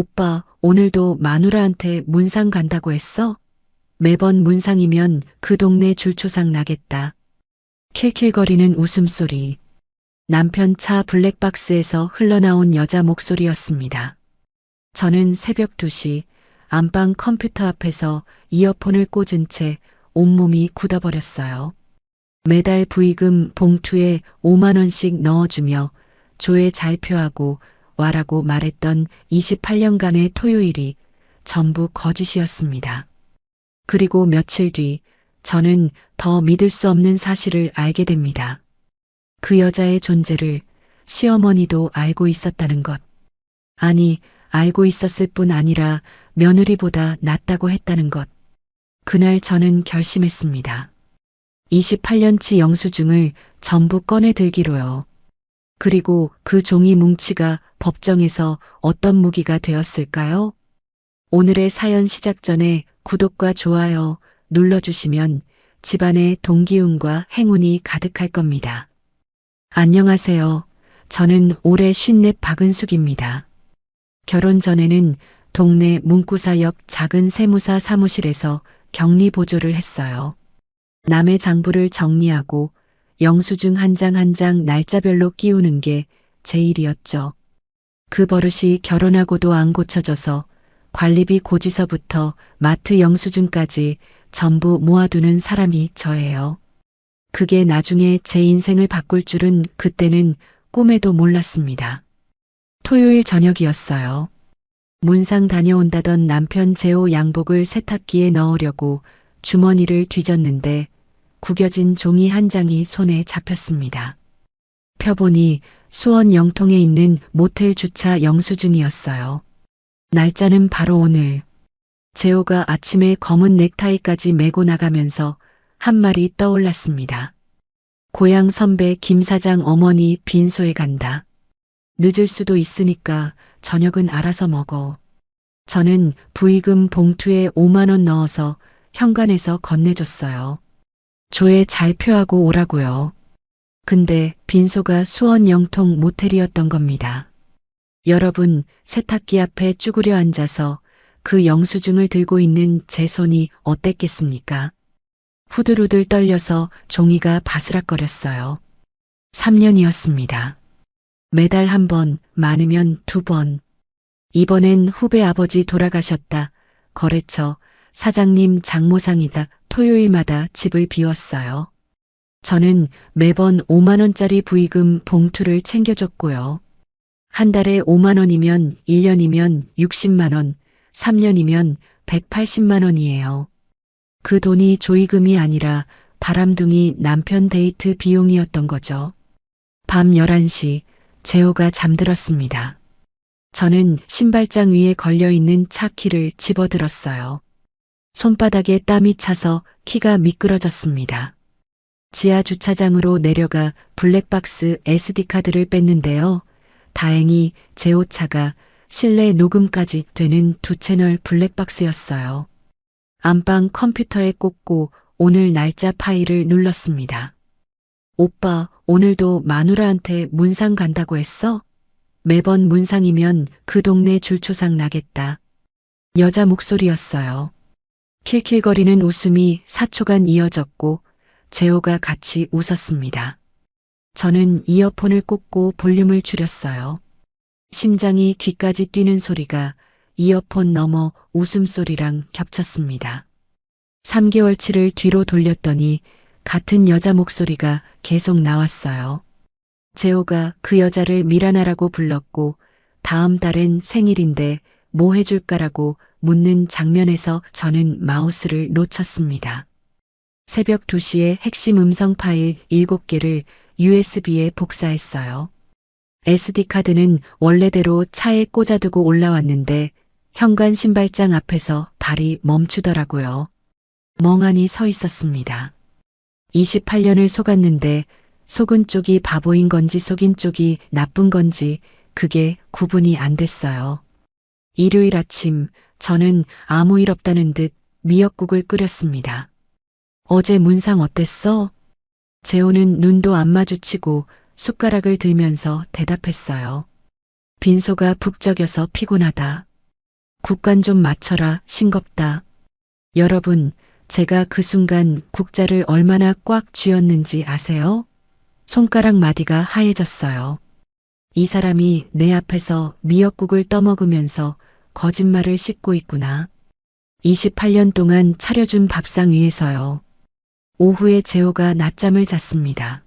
오빠, 오늘도 마누라한테 문상 간다고 했어? 매번 문상이면 그 동네 줄초상 나겠다. 킬킬거리는 웃음소리. 남편 차 블랙박스에서 흘러나온 여자 목소리였습니다. 저는 새벽 2시 안방 컴퓨터 앞에서 이어폰을 꽂은 채 온몸이 굳어버렸어요. 매달 부의금 봉투에 5만 원씩 넣어주며 조회 잘 표하고 와라고 말했던 28년간의 토요일이 전부 거짓이었습니다. 그리고 며칠 뒤 저는 더 믿을 수 없는 사실을 알게 됩니다. 그 여자의 존재를 시어머니도 알고 있었다는 것. 아니, 알고 있었을 뿐 아니라 며느리보다 낫다고 했다는 것. 그날 저는 결심했습니다. 28년치 영수증을 전부 꺼내 들기로요. 그리고 그 종이 뭉치가 법정에서 어떤 무기가 되었을까요? 오늘의 사연 시작 전에 구독과 좋아요 눌러주시면 집안에 동기운과 행운이 가득할 겁니다. 안녕하세요. 저는 올해 54 박은숙입니다. 결혼 전에는 동네 문구사 옆 작은 세무사 사무실에서 격리 보조를 했어요. 남의 장부를 정리하고 영수증 한 장 한 장 날짜별로 끼우는 게 제 일이었죠. 그 버릇이 결혼하고도 안 고쳐져서 관리비 고지서부터 마트 영수증까지 전부 모아두는 사람이 저예요. 그게 나중에 제 인생을 바꿀 줄은 그때는 꿈에도 몰랐습니다. 토요일 저녁이었어요. 문상 다녀온다던 남편 제 옷 양복을 세탁기에 넣으려고 주머니를 뒤졌는데 구겨진 종이 한 장이 손에 잡혔습니다. 펴보니 수원 영통에 있는 모텔 주차 영수증이었어요. 날짜는 바로 오늘. 재호가 아침에 검은 넥타이까지 메고 나가면서 한 말이 떠올랐습니다. 고향 선배 김 사장 어머니 빈소에 간다. 늦을 수도 있으니까 저녁은 알아서 먹어. 저는 부의금 봉투에 5만 원 넣어서 현관에서 건네줬어요. 조회 잘 표하고 오라고요. 근데 빈소가 수원 영통 모텔이었던 겁니다. 여러분, 세탁기 앞에 쭈그려 앉아서 그 영수증을 들고 있는 제 손이 어땠겠습니까? 후들후들 떨려서 종이가 바스락거렸어요. 3년이었습니다. 매달 한 번, 많으면 2번. 이번엔 후배 아버지 돌아가셨다. 거래처, 사장님 장모상이다. 토요일마다 집을 비웠어요. 저는 매번 5만 원짜리 부의금 봉투를 챙겨줬고요. 한 달에 5만 원이면 1년이면 60만 원, 3년이면 180만 원이에요. 그 돈이 조의금이 아니라 바람둥이 남편 데이트 비용이었던 거죠. 밤 11시 재호가 잠들었습니다. 저는 신발장 위에 걸려있는 차 키를 집어들었어요. 손바닥에 땀이 차서 키가 미끄러졌습니다. 지하 주차장으로 내려가 블랙박스 SD카드를 뺐는데요. 다행히 재호 차가 실내 녹음까지 되는 2채널 블랙박스였어요. 안방 컴퓨터에 꽂고 오늘 날짜 파일을 눌렀습니다. 오빠, 오늘도 마누라한테 문상 간다고 했어? 매번 문상이면 그 동네 줄초상 나겠다. 여자 목소리였어요. 킬킬거리는 웃음이 4초간 이어졌고 재호가 같이 웃었습니다. 저는 이어폰을 꽂고 볼륨을 줄였어요. 심장이 귀까지 뛰는 소리가 이어폰 너머 웃음소리랑 겹쳤습니다. 3개월치를 뒤로 돌렸더니 같은 여자 목소리가 계속 나왔어요. 재호가 그 여자를 미라나라고 불렀고 다음 달엔 생일인데 뭐 해줄까라고 묻는 장면에서 저는 마우스를 놓쳤습니다. 새벽 2시에 핵심 음성 파일 7개를 USB에 복사했어요. SD카드는 원래대로 차에 꽂아두고 올라왔는데 현관 신발장 앞에서 발이 멈추더라고요. 멍하니 서 있었습니다. 28년을 속았는데 속은 쪽이 바보인 건지 속인 쪽이 나쁜 건지 그게 구분이 안 됐어요. 일요일 아침 저는 아무 일 없다는 듯 미역국을 끓였습니다. 어제 문상 어땠어? 재호는 눈도 안 마주치고 숟가락을 들면서 대답했어요. 빈소가 북적여서 피곤하다. 국간 좀 맞춰라, 싱겁다. 여러분, 제가 그 순간 국자를 얼마나 꽉 쥐었는지 아세요? 손가락 마디가 하얘졌어요. 이 사람이 내 앞에서 미역국을 떠먹으면서 거짓말을 씹고 있구나. 28년 동안 차려준 밥상 위에서요. 오후에 재호가 낮잠을 잤습니다.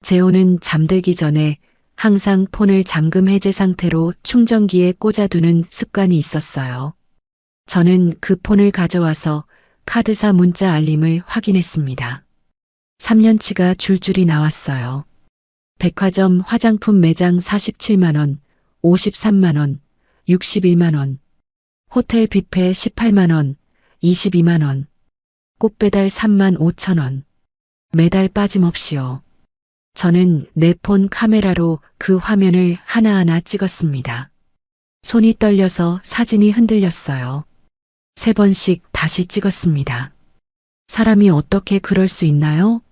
재호는 잠들기 전에 항상 폰을 잠금 해제 상태로 충전기에 꽂아두는 습관이 있었어요. 저는 그 폰을 가져와서 카드사 문자 알림을 확인했습니다. 3년치가 줄줄이 나왔어요. 백화점 화장품 매장 47만 원, 53만 원, 61만 원, 호텔 뷔페 18만 원, 22만 원, 꽃배달 3만 5천 원. 매달 빠짐없이요. 저는 내 폰 카메라로 그 화면을 하나하나 찍었습니다. 손이 떨려서 사진이 흔들렸어요. 3번씩 다시 찍었습니다. 사람이 어떻게 그럴 수 있나요?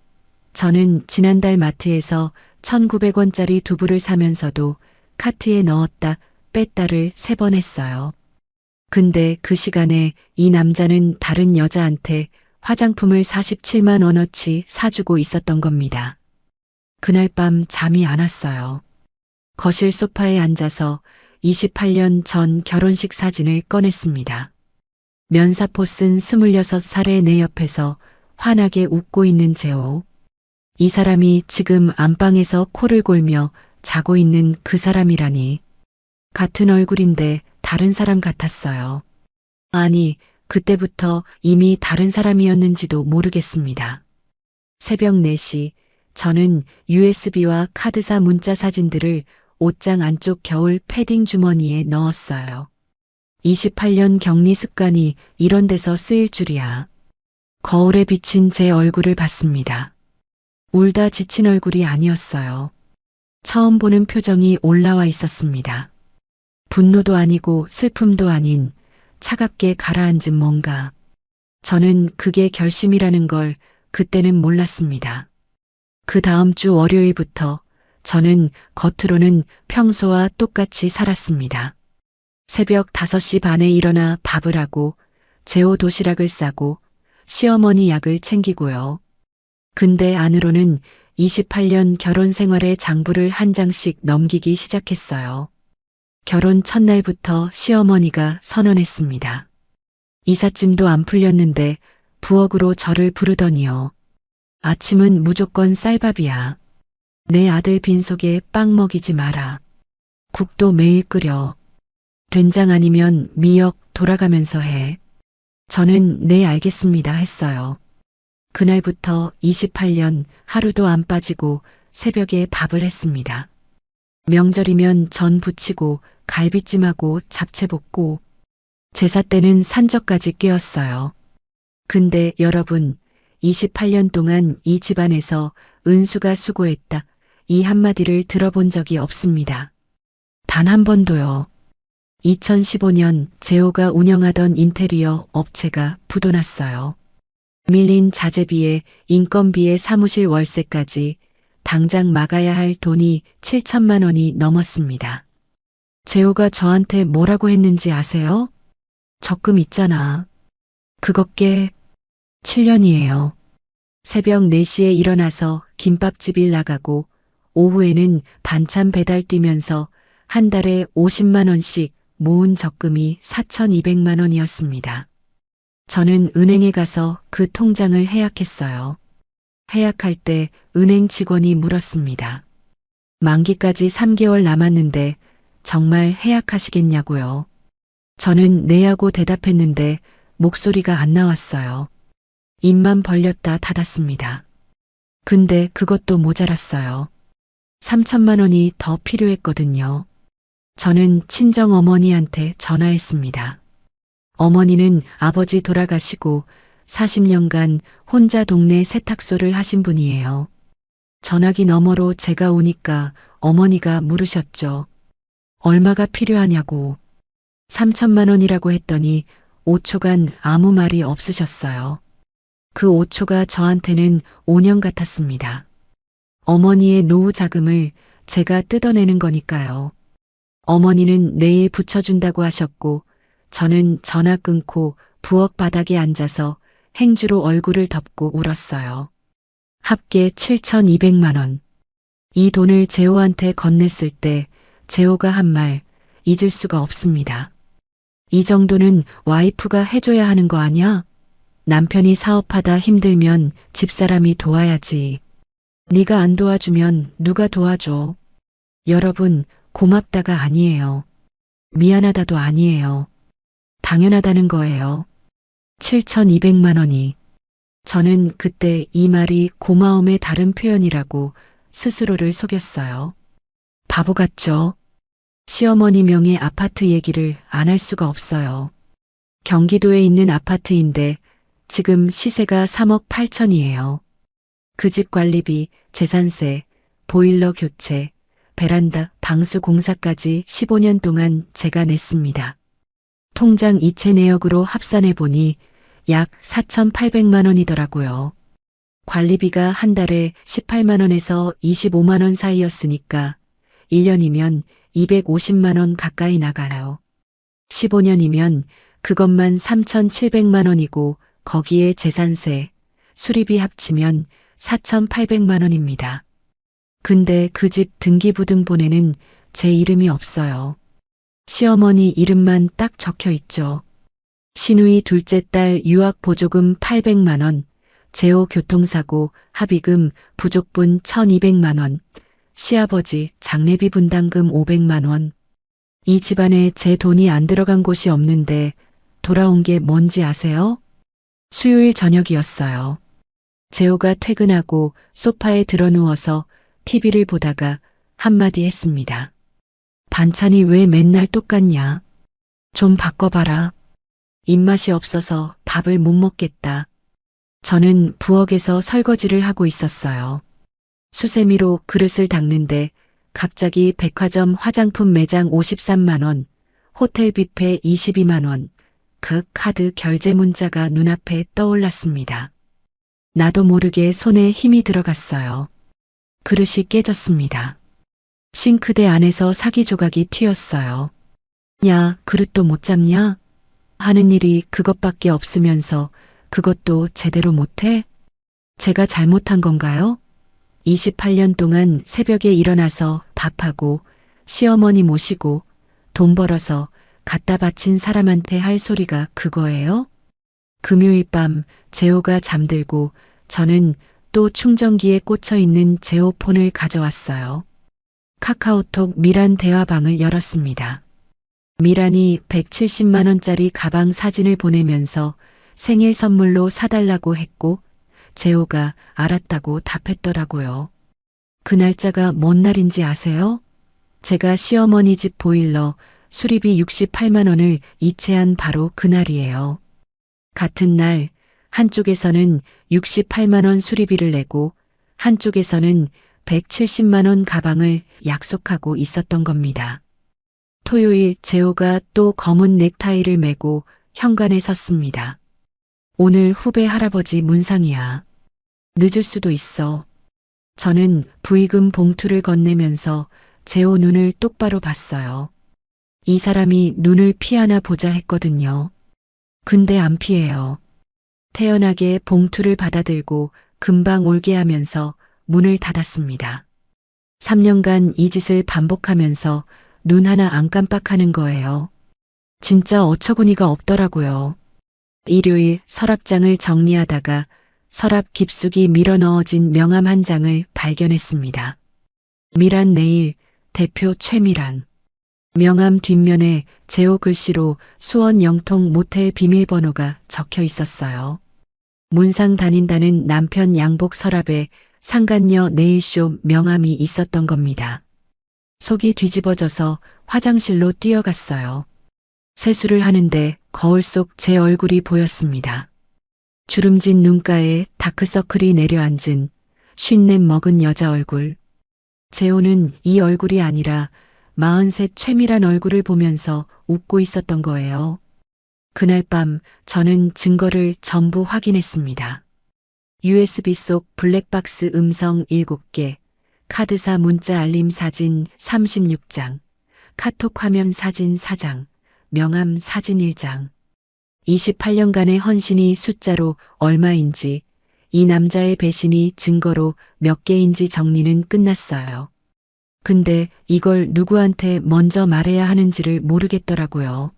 저는 지난달 마트에서 1,900원짜리 두부를 사면서도 카트에 넣었다 뺐다를 3번 했어요. 근데 그 시간에 이 남자는 다른 여자한테 화장품을 47만 원어치 사주고 있었던 겁니다. 그날 밤 잠이 안 왔어요. 거실 소파에 앉아서 28년 전 결혼식 사진을 꺼냈습니다. 면사포 쓴 26살의 내 옆에서 환하게 웃고 있는 재호. 이 사람이 지금 안방에서 코를 골며 자고 있는 그 사람이라니. 같은 얼굴인데 다른 사람 같았어요. 아니, 그때부터 이미 다른 사람이었는지도 모르겠습니다. 새벽 4시, 저는 USB와 카드사 문자 사진들을 옷장 안쪽 겨울 패딩 주머니에 넣었어요. 28년 격리 습관이 이런 데서 쓰일 줄이야. 거울에 비친 제 얼굴을 봤습니다. 울다 지친 얼굴이 아니었어요. 처음 보는 표정이 올라와 있었습니다. 분노도 아니고 슬픔도 아닌 차갑게 가라앉은 뭔가. 저는 그게 결심이라는 걸 그때는 몰랐습니다. 그 다음 주 월요일부터 저는 겉으로는 평소와 똑같이 살았습니다. 새벽 5시 반에 일어나 밥을 하고 재호 도시락을 싸고 시어머니 약을 챙기고요. 근데 안으로는 28년 결혼 생활의 장부를 한 장씩 넘기기 시작했어요. 결혼 첫날부터 시어머니가 선언했습니다. 이삿짐도 안 풀렸는데 부엌으로 저를 부르더니요. 아침은 무조건 쌀밥이야. 내 아들 빈속에 빵 먹이지 마라. 국도 매일 끓여. 된장 아니면 미역 돌아가면서 해. 저는 네 알겠습니다 했어요. 그날부터 28년 하루도 안 빠지고 새벽에 밥을 했습니다. 명절이면 전 부치고 갈비찜하고 잡채 볶고 제사 때는 산적까지 꿰었어요. 근데 여러분, 28년 동안 이 집안에서 은수가 수고했다. 이 한마디를 들어본 적이 없습니다. 단 한 번도요. 2015년 재호가 운영하던 인테리어 업체가 부도났어요. 밀린 자재비에 인건비에 사무실 월세까지 당장 막아야 할 돈이 7천만 원이 넘었습니다. 재호가 저한테 뭐라고 했는지 아세요? 적금 있잖아. 그것 꽤 7년이에요. 새벽 4시에 일어나서 김밥집 일 나가고 오후에는 반찬 배달 뛰면서 한 달에 50만 원씩 모은 적금이 4,200만 원이었습니다. 저는 은행에 가서 그 통장을 해약했어요. 해약할 때 은행 직원이 물었습니다. 만기까지 3개월 남았는데 정말 해약하시겠냐고요. 저는 네 하고 대답했는데 목소리가 안 나왔어요. 입만 벌렸다 닫았습니다. 근데 그것도 모자랐어요. 3천만 원이 더 필요했거든요. 저는 친정 어머니한테 전화했습니다. 어머니는 아버지 돌아가시고 40년간 혼자 동네 세탁소를 하신 분이에요. 전화기 너머로 제가 오니까 어머니가 물으셨죠. 얼마가 필요하냐고. 3천만 원이라고 했더니 5초간 아무 말이 없으셨어요. 그 5초가 저한테는 5년 같았습니다. 어머니의 노후 자금을 제가 뜯어내는 거니까요. 어머니는 내일 붙여준다고 하셨고 저는 전화 끊고 부엌 바닥에 앉아서 행주로 얼굴을 덮고 울었어요. 합계 7,200만 원. 이 돈을 재호한테 건넸을 때 재호가 한 말 잊을 수가 없습니다. 이 정도는 와이프가 해줘야 하는 거 아냐? 남편이 사업하다 힘들면 집사람이 도와야지. 네가 안 도와주면 누가 도와줘? 여러분, 고맙다가 아니에요. 미안하다도 아니에요. 당연하다는 거예요. 7,200만 원이. 저는 그때 이 말이 고마움의 다른 표현이라고 스스로를 속였어요. 바보 같죠? 시어머니 명의 아파트 얘기를 안 할 수가 없어요. 경기도에 있는 아파트인데 지금 시세가 3억 8천이에요. 그 집 관리비, 재산세, 보일러 교체, 베란다, 방수 공사까지 15년 동안 제가 냈습니다. 통장 이체 내역으로 합산해 보니 약 4,800만 원이더라고요. 관리비가 한 달에 18만 원에서 25만 원 사이였으니까 1년이면 250만 원 가까이 나가요. 15년이면 그것만 3,700만 원이고 거기에 재산세, 수리비 합치면 4,800만 원입니다. 근데 그 집 등기부등본에는 제 이름이 없어요. 시어머니 이름만 딱 적혀 있죠. 시누이 둘째 딸 유학 보조금 800만 원, 재호 교통사고 합의금 부족분 1,200만 원, 시아버지 장례비 분담금 500만 원. 이 집안에 제 돈이 안 들어간 곳이 없는데 돌아온 게 뭔지 아세요? 수요일 저녁이었어요. 재호가 퇴근하고 소파에 드러누워서 TV를 보다가 한마디 했습니다. 반찬이 왜 맨날 똑같냐? 좀 바꿔봐라. 입맛이 없어서 밥을 못 먹겠다. 저는 부엌에서 설거지를 하고 있었어요. 수세미로 그릇을 닦는데 갑자기 백화점 화장품 매장 53만 원, 호텔 뷔페 22만 원, 그 카드 결제 문자가 눈앞에 떠올랐습니다. 나도 모르게 손에 힘이 들어갔어요. 그릇이 깨졌습니다. 싱크대 안에서 사기 조각이 튀었어요. 야, 그릇도 못 잡냐? 하는 일이 그것밖에 없으면서 그것도 제대로 못해? 제가 잘못한 건가요? 28년 동안 새벽에 일어나서 밥하고 시어머니 모시고 돈 벌어서 갖다 바친 사람한테 할 소리가 그거예요? 금요일 밤 재호가 잠들고 저는 또 충전기에 꽂혀 있는 재호 폰을 가져왔어요. 카카오톡 미란 대화방을 열었습니다. 미란이 170만 원짜리 가방 사진을 보내면서 생일 선물로 사달라고 했고 재호가 알았다고 답했더라고요. 그 날짜가 뭔 날인지 아세요? 제가 시어머니 집 보일러 수리비 68만 원을 이체한 바로 그날이에요. 같은 날 한쪽에서는 68만 원 수리비를 내고 한쪽에서는 170만 원 가방을 약속하고 있었던 겁니다. 토요일 재호가 또 검은 넥타이를 메고 현관에 섰습니다. 오늘 후배 할아버지 문상이야. 늦을 수도 있어. 저는 부의금 봉투를 건네면서 재호 눈을 똑바로 봤어요. 이 사람이 눈을 피하나 보자 했거든요. 근데 안 피해요. 태연하게 봉투를 받아들고 금방 올게 하면서 문을 닫았습니다. 3년간 이 짓을 반복하면서 눈 하나 안 깜빡하는 거예요. 진짜 어처구니가 없더라고요. 일요일 서랍장을 정리하다가 서랍 깊숙이 밀어 넣어진 명함 한 장을 발견했습니다. 미란 네일, 대표 최미란. 명함 뒷면에 재호 글씨로 수원 영통 모텔 비밀번호가 적혀 있었어요. 문상 다닌다는 남편 양복 서랍에 상간녀 네일숍 명함이 있었던 겁니다. 속이 뒤집어져서 화장실로 뛰어갔어요. 세수를 하는데 거울 속 제 얼굴이 보였습니다. 주름진 눈가에 다크서클이 내려앉은 쉰냄 먹은 여자 얼굴. 재호는 이 얼굴이 아니라 43 최미란 얼굴을 보면서 웃고 있었던 거예요. 그날 밤 저는 증거를 전부 확인했습니다. USB 속 블랙박스 음성 7개, 카드사 문자 알림 사진 36장, 카톡 화면 사진 4장, 명함 사진 1장. 28년간의 헌신이 숫자로 얼마인지, 이 남자의 배신이 증거로 몇 개인지 정리는 끝났어요. 근데 이걸 누구한테 먼저 말해야 하는지를 모르겠더라고요.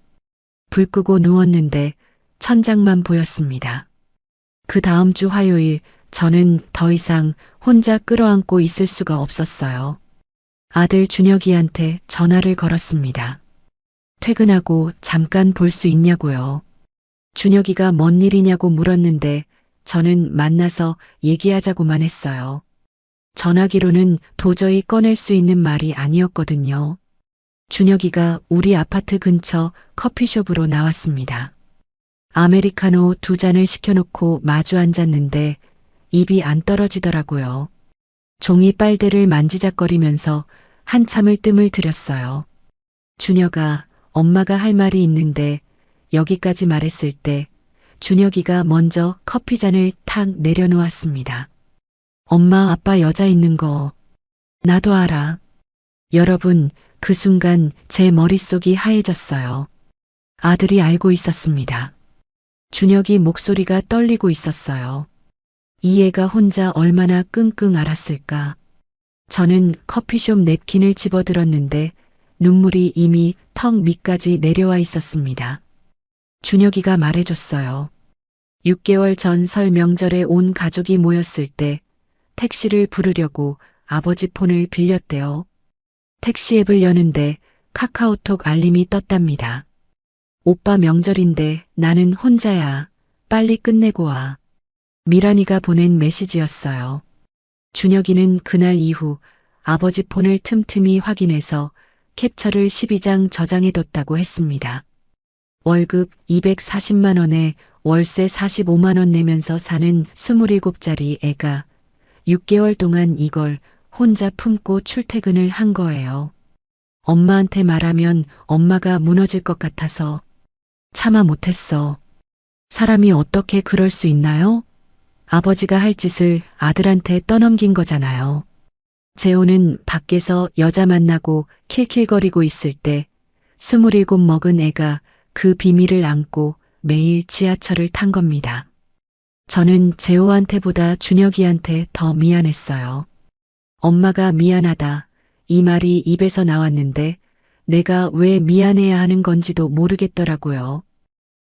불 끄고 누웠는데 천장만 보였습니다. 그 다음 주 화요일 저는 더 이상 혼자 끌어안고 있을 수가 없었어요. 아들 준혁이한테 전화를 걸었습니다. 퇴근하고 잠깐 볼 수 있냐고요. 준혁이가 뭔 일이냐고 물었는데 저는 만나서 얘기하자고만 했어요. 전화기로는 도저히 꺼낼 수 있는 말이 아니었거든요. 준혁이가 우리 아파트 근처 커피숍으로 나왔습니다. 아메리카노 2잔을 시켜놓고 마주 앉았는데 입이 안 떨어지더라고요. 종이 빨대를 만지작거리면서 한참을 뜸을 들였어요. 준혁아, 엄마가 할 말이 있는데 여기까지 말했을 때 준혁이가 먼저 커피잔을 탁 내려놓았습니다. 엄마 아빠 여자 있는 거 나도 알아. 여러분, 그 순간 제 머릿속이 하얘졌어요. 아들이 알고 있었습니다. 준혁이 목소리가 떨리고 있었어요. 이 애가 혼자 얼마나 끙끙 앓았을까. 저는 커피숍 냅킨을 집어들었는데 눈물이 이미 턱 밑까지 내려와 있었습니다. 준혁이가 말해줬어요. 6개월 전 설 명절에 온 가족이 모였을 때 택시를 부르려고 아버지 폰을 빌렸대요. 택시 앱을 여는데 카카오톡 알림이 떴답니다. 오빠 명절인데 나는 혼자야. 빨리 끝내고 와. 미란이가 보낸 메시지였어요. 준혁이는 그날 이후 아버지 폰을 틈틈이 확인해서 캡처를 12장 저장해뒀다고 했습니다. 월급 240만 원에 월세 45만 원 내면서 사는 27짜리 애가 6개월 동안 이걸 혼자 품고 출퇴근을 한 거예요. 엄마한테 말하면 엄마가 무너질 것 같아서 참아 못했어. 사람이 어떻게 그럴 수 있나요? 아버지가 할 짓을 아들한테 떠넘긴 거잖아요. 재호는 밖에서 여자 만나고 킬킬거리고 있을 때 27 먹은 애가 그 비밀을 안고 매일 지하철을 탄 겁니다. 저는 재호한테보다 준혁이한테 더 미안했어요. 엄마가 미안하다. 이 말이 입에서 나왔는데 내가 왜 미안해야 하는 건지도 모르겠더라고요.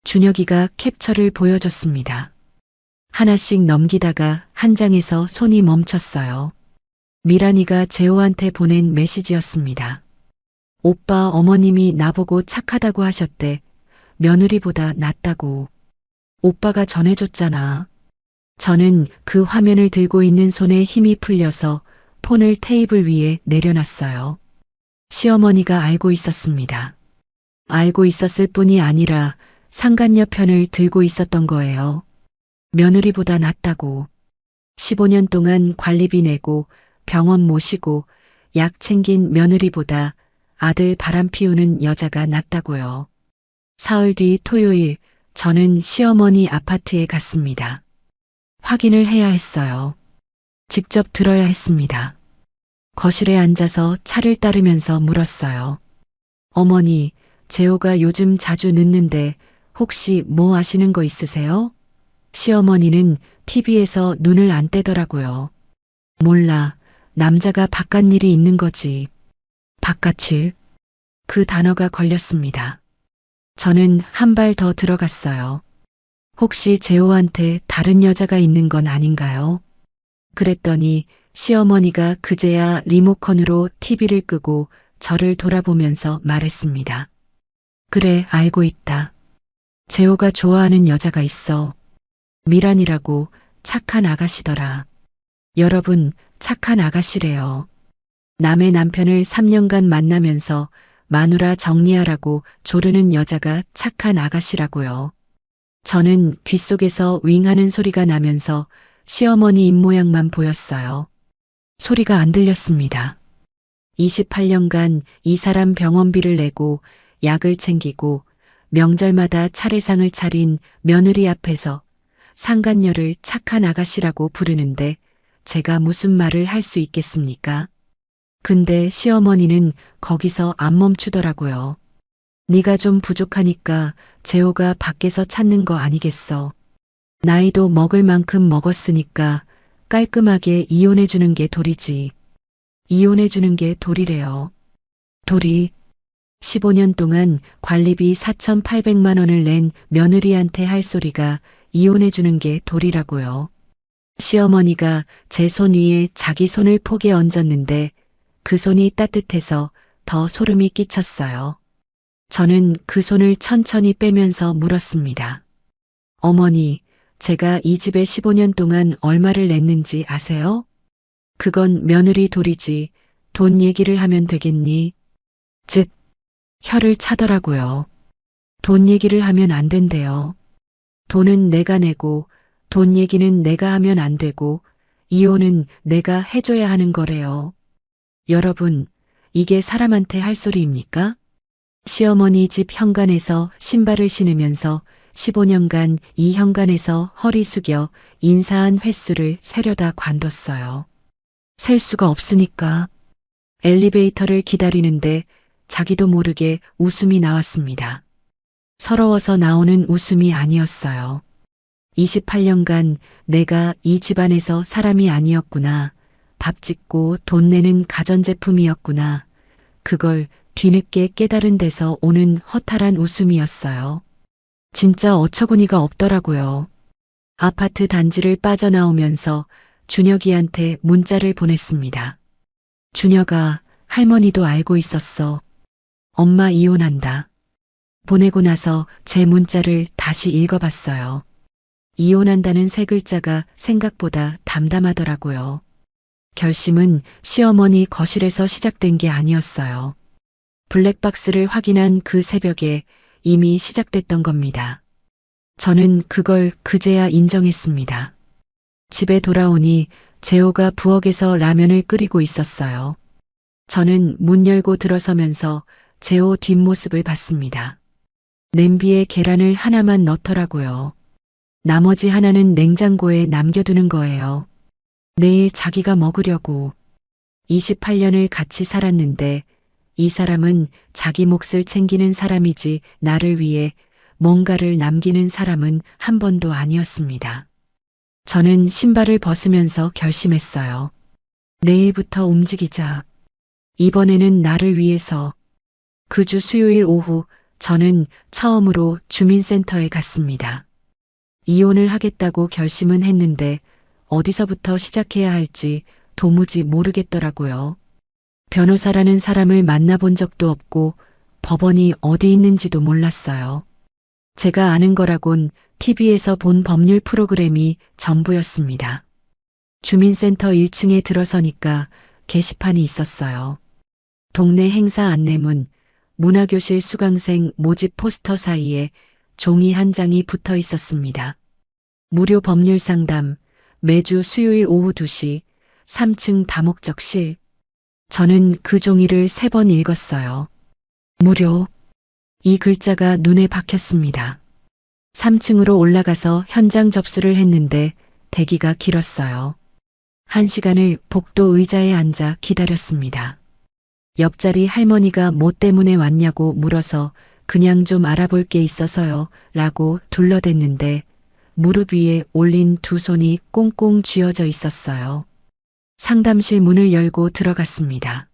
준혁이가 캡처를 보여줬습니다. 하나씩 넘기다가 한 장에서 손이 멈췄어요. 미란이가 재호한테 보낸 메시지였습니다. 오빠 어머님이 나보고 착하다고 하셨대. 며느리보다 낫다고. 오빠가 전해줬잖아. 저는 그 화면을 들고 있는 손에 힘이 풀려서 폰을 테이블 위에 내려놨어요. 시어머니가 알고 있었습니다. 알고 있었을 뿐이 아니라 상간녀 편을 들고 있었던 거예요. 며느리보다 낫다고. 15년 동안 관리비 내고 병원 모시고 약 챙긴 며느리보다 아들 바람 피우는 여자가 낫다고요. 사흘 뒤 토요일 저는 시어머니 아파트에 갔습니다. 확인을 해야 했어요. 직접 들어야 했습니다. 거실에 앉아서 차를 따르면서 물었어요. 어머니, 재호가 요즘 자주 늦는데 혹시 뭐 아시는 거 있으세요? 시어머니는 TV에서 눈을 안 떼더라고요. 몰라. 남자가 바깥 일이 있는 거지. 바깥일? 그 단어가 걸렸습니다. 저는 한 발 더 들어갔어요. 혹시 재호한테 다른 여자가 있는 건 아닌가요? 그랬더니 시어머니가 그제야 리모컨으로 TV를 끄고 저를 돌아보면서 말했습니다. 그래, 알고 있다. 재호가 좋아하는 여자가 있어. 미란이라고 착한 아가씨더라. 여러분, 착한 아가씨래요. 남의 남편을 3년간 만나면서 마누라 정리하라고 조르는 여자가 착한 아가씨라고요. 저는 귓속에서 윙하는 소리가 나면서 시어머니 입모양만 보였어요. 소리가 안 들렸습니다. 28년간 이 사람 병원비를 내고 약을 챙기고 명절마다 차례상을 차린 며느리 앞에서 상간녀를 착한 아가씨라고 부르는데 제가 무슨 말을 할 수 있겠습니까? 근데 시어머니는 거기서 안 멈추더라고요. 네가 좀 부족하니까 재호가 밖에서 찾는 거 아니겠어. 나이도 먹을 만큼 먹었으니까 깔끔하게 이혼해 주는 게 도리지. 이혼해 주는 게 도리래요. 도리. 15년 동안 관리비 4,800만 원을 낸 며느리한테 할 소리가 이혼해 주는 게 도리라고요. 시어머니가 제 손 위에 자기 손을 포개 얹었는데 그 손이 따뜻해서 더 소름이 끼쳤어요. 저는 그 손을 천천히 빼면서 물었습니다. 어머니, 제가 이 집에 15년 동안 얼마를 냈는지 아세요? 그건 며느리 도리지. 돈 얘기를 하면 되겠니? 즉, 혀를 차더라고요. 돈 얘기를 하면 안 된대요. 돈은 내가 내고, 돈 얘기는 내가 하면 안 되고, 이혼은 내가 해줘야 하는 거래요. 여러분, 이게 사람한테 할 소리입니까? 시어머니 집 현관에서 신발을 신으면서 15년간 이 현관에서 허리 숙여 인사한 횟수를 세려다 관뒀어요. 셀 수가 없으니까. 엘리베이터를 기다리는데 자기도 모르게 웃음이 나왔습니다. 서러워서 나오는 웃음이 아니었어요. 28년간 내가 이 집안에서 사람이 아니었구나. 밥 짓고 돈 내는 가전제품이었구나. 그걸 뒤늦게 깨달은 데서 오는 허탈한 웃음이었어요. 진짜 어처구니가 없더라고요. 아파트 단지를 빠져나오면서 준혁이한테 문자를 보냈습니다. 준혁아, 할머니도 알고 있었어. 엄마 이혼한다. 보내고 나서 제 문자를 다시 읽어봤어요. 이혼한다는 세 글자가 생각보다 담담하더라고요. 결심은 시어머니 거실에서 시작된 게 아니었어요. 블랙박스를 확인한 그 새벽에 이미 시작됐던 겁니다. 저는 그걸 그제야 인정했습니다. 집에 돌아오니 재호가 부엌에서 라면을 끓이고 있었어요. 저는 문 열고 들어서면서 재호 뒷모습을 봤습니다. 냄비에 계란을 하나만 넣더라고요. 나머지 하나는 냉장고에 남겨두는 거예요. 내일 자기가 먹으려고. 28년을 같이 살았는데 이 사람은 자기 몫을 챙기는 사람이지 나를 위해 뭔가를 남기는 사람은 한 번도 아니었습니다. 저는 신발을 벗으면서 결심했어요. 내일부터 움직이자. 이번에는 나를 위해서. 그 주 수요일 오후 저는 처음으로 주민센터에 갔습니다. 이혼을 하겠다고 결심은 했는데 어디서부터 시작해야 할지 도무지 모르겠더라고요. 변호사라는 사람을 만나본 적도 없고 법원이 어디 있는지도 몰랐어요. 제가 아는 거라곤 TV에서 본 법률 프로그램이 전부였습니다. 주민센터 1층에 들어서니까 게시판이 있었어요. 동네 행사 안내문, 문화교실 수강생 모집 포스터 사이에 종이 한 장이 붙어 있었습니다. 무료 법률 상담, 매주 수요일 오후 2시, 3층 다목적실. 저는 그 종이를 3번 읽었어요. 무료. 이 글자가 눈에 박혔습니다. 3층으로 올라가서 현장 접수를 했는데 대기가 길었어요. 1시간을 복도 의자에 앉아 기다렸습니다. 옆자리 할머니가 뭐 때문에 왔냐고 물어서 그냥 좀 알아볼 게 있어서요 라고 둘러댔는데 무릎 위에 올린 두 손이 꽁꽁 쥐어져 있었어요. 상담실 문을 열고 들어갔습니다.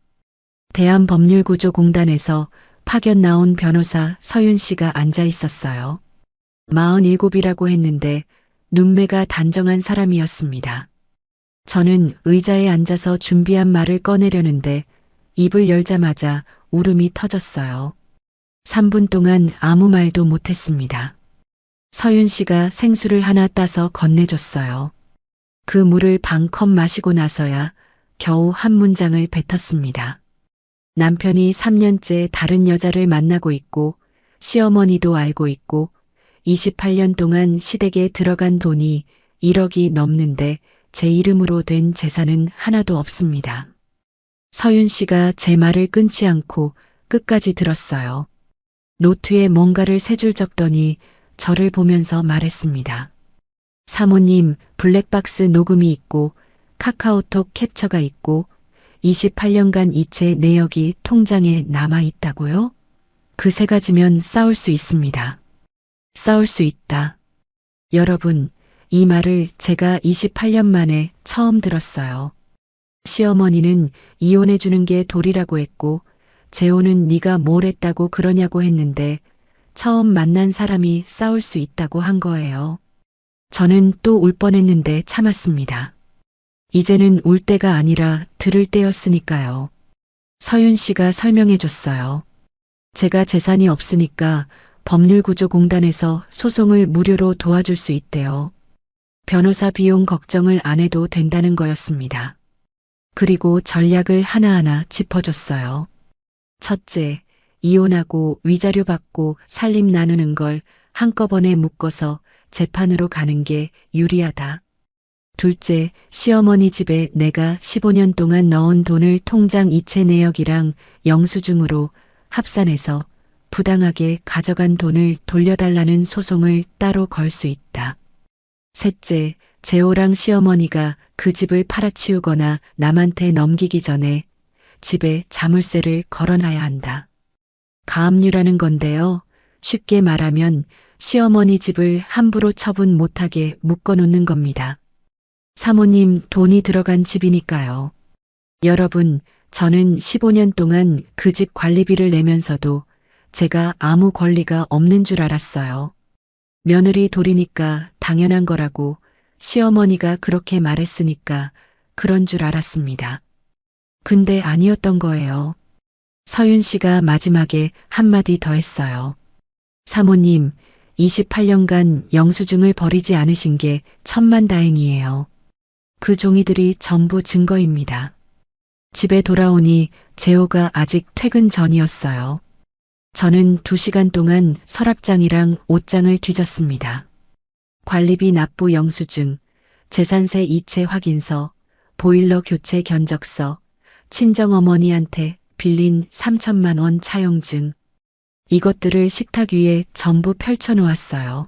대한법률구조공단에서 파견 나온 변호사 서윤 씨가 앉아 있었어요. 47이라고 했는데 눈매가 단정한 사람이었습니다. 저는 의자에 앉아서 준비한 말을 꺼내려는데 입을 열자마자 울음이 터졌어요. 3분 동안 아무 말도 못했습니다. 서윤 씨가 생수를 하나 따서 건네줬어요. 그 물을 반컵 마시고 나서야 겨우 한 문장을 뱉었습니다. 남편이 3년째 다른 여자를 만나고 있고 시어머니도 알고 있고 28년 동안 시댁에 들어간 돈이 1억이 넘는데 제 이름으로 된 재산은 하나도 없습니다. 서윤 씨가 제 말을 끊지 않고 끝까지 들었어요. 노트에 뭔가를 세 줄 적더니 저를 보면서 말했습니다. 사모님, 블랙박스 녹음이 있고 카카오톡 캡처가 있고 28년간 이체 내역이 통장에 남아 있다고요? 그 세 가지면 싸울 수 있습니다. 싸울 수 있다. 여러분, 이 말을 제가 28년 만에 처음 들었어요. 시어머니는 이혼해 주는 게 도리라고 했고, 재혼은 네가 뭘 했다고 그러냐고 했는데, 처음 만난 사람이 싸울 수 있다고 한 거예요. 저는 또 울 뻔했는데 참았습니다. 이제는 울 때가 아니라 들을 때였으니까요. 서윤 씨가 설명해 줬어요. 제가 재산이 없으니까 법률구조공단에서 소송을 무료로 도와줄 수 있대요. 변호사 비용 걱정을 안 해도 된다는 거였습니다. 그리고 전략을 하나하나 짚어줬어요. 첫째, 이혼하고 위자료 받고 살림 나누는 걸 한꺼번에 묶어서 재판으로 가는 게 유리하다. 둘째, 시어머니 집에 내가 15년 동안 넣은 돈을 통장 이체 내역이랑 영수증으로 합산해서 부당하게 가져간 돈을 돌려달라는 소송을 따로 걸 수 있다. 셋째, 재호랑 시어머니가 그 집을 팔아치우거나 남한테 넘기기 전에 집에 자물쇠를 걸어놔야 한다. 가압류라는 건데요. 쉽게 말하면 시어머니 집을 함부로 처분 못하게 묶어놓는 겁니다. 사모님 돈이 들어간 집이니까요. 여러분, 저는 15년 동안 그 집 관리비를 내면서도 제가 아무 권리가 없는 줄 알았어요. 며느리 돌이니까 당연한 거라고 시어머니가 그렇게 말했으니까 그런 줄 알았습니다. 근데 아니었던 거예요. 서윤 씨가 마지막에 한마디 더 했어요. 사모님, 28년간 영수증을 버리지 않으신 게 천만다행이에요. 그 종이들이 전부 증거입니다. 집에 돌아오니 재호가 아직 퇴근 전이었어요. 저는 2시간 동안 서랍장이랑 옷장을 뒤졌습니다. 관리비 납부 영수증, 재산세 이체 확인서, 보일러 교체 견적서, 친정어머니한테 빌린 3천만 원 차용증. 이것들을 식탁 위에 전부 펼쳐놓았어요.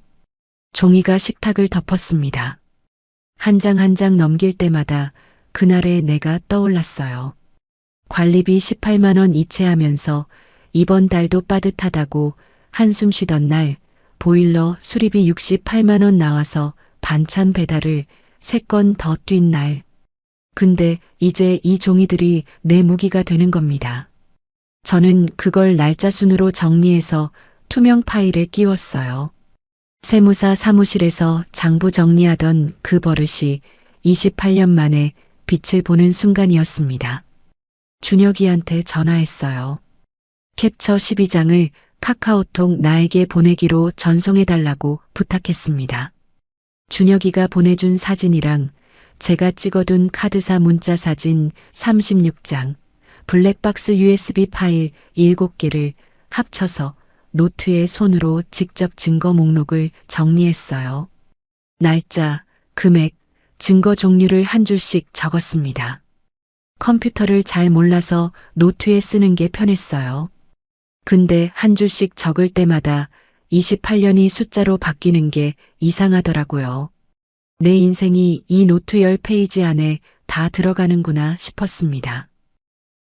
종이가 식탁을 덮었습니다. 한 장 한 장 넘길 때마다 그날의 내가 떠올랐어요. 관리비 18만 원 이체하면서 이번 달도 빠듯하다고 한숨 쉬던 날 보일러 수리비 68만 원 나와서 반찬 배달을 3건 더 뛴 날. 근데 이제 이 종이들이 내 무기가 되는 겁니다. 저는 그걸 날짜 순으로 정리해서 투명 파일에 끼웠어요. 세무사 사무실에서 장부 정리하던 그 버릇이 28년 만에 빛을 보는 순간이었습니다. 준혁이한테 전화했어요. 캡처 12장을 카카오톡 나에게 보내기로 전송해달라고 부탁했습니다. 준혁이가 보내준 사진이랑 제가 찍어둔 카드사 문자 사진 36장, 블랙박스 USB 파일 7개를 합쳐서 노트에 손으로 직접 증거 목록을 정리했어요. 날짜, 금액, 증거 종류를 한 줄씩 적었습니다. 컴퓨터를 잘 몰라서 노트에 쓰는 게 편했어요. 근데 한 줄씩 적을 때마다 28년이 숫자로 바뀌는 게 이상하더라고요. 내 인생이 이 노트 10페이지 안에 다 들어가는구나 싶었습니다.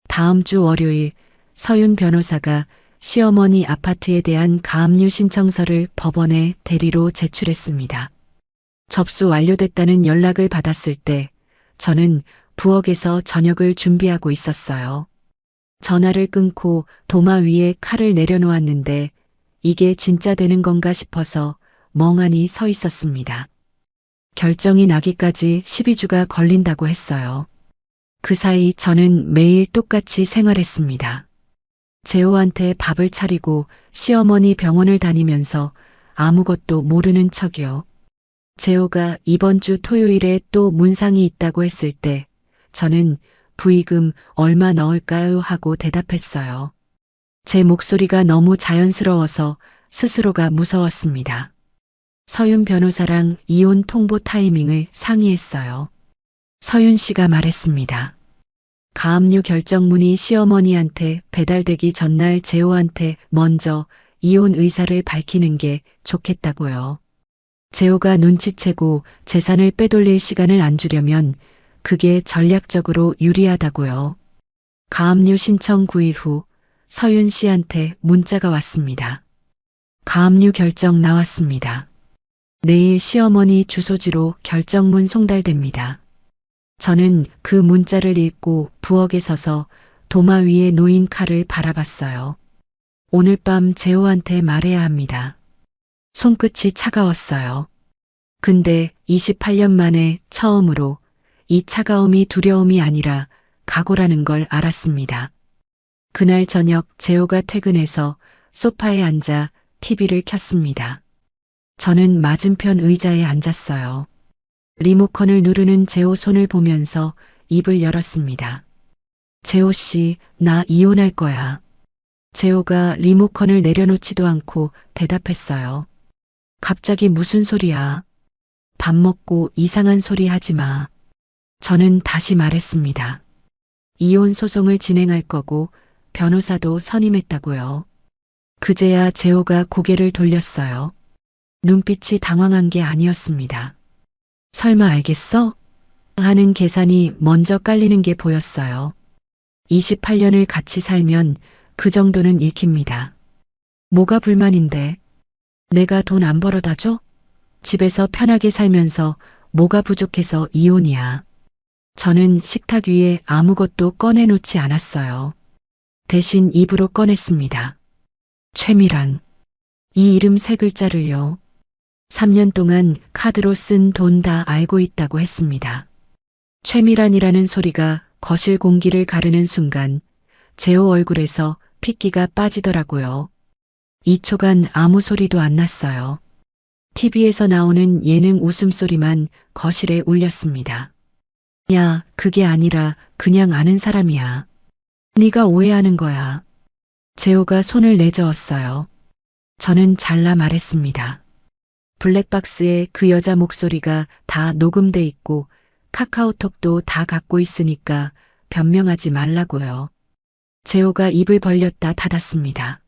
다음 주 월요일 서윤 변호사가 시어머니 아파트에 대한 가압류 신청서를 법원에 대리로 제출했습니다. 접수 완료됐다는 연락을 받았을 때 저는 부엌에서 저녁을 준비하고 있었어요. 전화를 끊고 도마 위에 칼을 내려놓았는데 이게 진짜 되는 건가 싶어서 멍하니 서 있었습니다. 결정이 나기까지 12주가 걸린다고 했어요. 그 사이 저는 매일 똑같이 생활했습니다. 재호한테 밥을 차리고 시어머니 병원을 다니면서 아무것도 모르는 척이요. 재호가 이번 주 토요일에 또 문상이 있다고 했을 때 저는 부의금 얼마 넣을까요 하고 대답했어요. 제 목소리가 너무 자연스러워서 스스로가 무서웠습니다. 서윤 변호사랑 이혼 통보 타이밍을 상의했어요. 서윤 씨가 말했습니다. 가압류 결정문이 시어머니한테 배달되기 전날 재호한테 먼저 이혼 의사를 밝히는 게 좋겠다고요. 재호가 눈치채고 재산을 빼돌릴 시간을 안 주려면 그게 전략적으로 유리하다고요. 가압류 신청 9일 후 서윤 씨한테 문자가 왔습니다. 가압류 결정 나왔습니다. 내일 시어머니 주소지로 결정문 송달됩니다. 저는 그 문자를 읽고 부엌에 서서 도마 위에 놓인 칼을 바라봤어요. 오늘 밤 재호한테 말해야 합니다. 손끝이 차가웠어요. 근데 28년 만에 처음으로 이 차가움이 두려움이 아니라 각오라는 걸 알았습니다. 그날 저녁 재호가 퇴근해서 소파에 앉아 TV를 켰습니다. 저는 맞은편 의자에 앉았어요. 리모컨을 누르는 재호 손을 보면서 입을 열었습니다. 재호 씨, 나 이혼할 거야. 재호가 리모컨을 내려놓지도 않고 대답했어요. 갑자기 무슨 소리야? 밥 먹고 이상한 소리 하지 마. 저는 다시 말했습니다. 이혼 소송을 진행할 거고 변호사도 선임했다고요. 그제야 재호가 고개를 돌렸어요. 눈빛이 당황한 게 아니었습니다. 설마 알겠어? 하는 계산이 먼저 깔리는 게 보였어요. 28년을 같이 살면 그 정도는 읽힙니다. 뭐가 불만인데? 내가 돈 안 벌어다 줘? 집에서 편하게 살면서 뭐가 부족해서 이혼이야. 저는 식탁 위에 아무것도 꺼내놓지 않았어요. 대신 입으로 꺼냈습니다. 최미란. 이 이름 세 글자를요. 3년 동안 카드로 쓴 돈 다 알고 있다고 했습니다. 최미란이라는 소리가 거실 공기를 가르는 순간 재호 얼굴에서 핏기가 빠지더라고요. 2초간 아무 소리도 안 났어요. TV에서 나오는 예능 웃음소리만 거실에 울렸습니다. 야, 그게 아니라 그냥 아는 사람이야. 네가 오해하는 거야. 재호가 손을 내저었어요. 저는 잘라 말했습니다. 블랙박스에 그 여자 목소리가 다 녹음돼 있고 카카오톡도 다 갖고 있으니까 변명하지 말라고요. 재호가 입을 벌렸다 닫았습니다.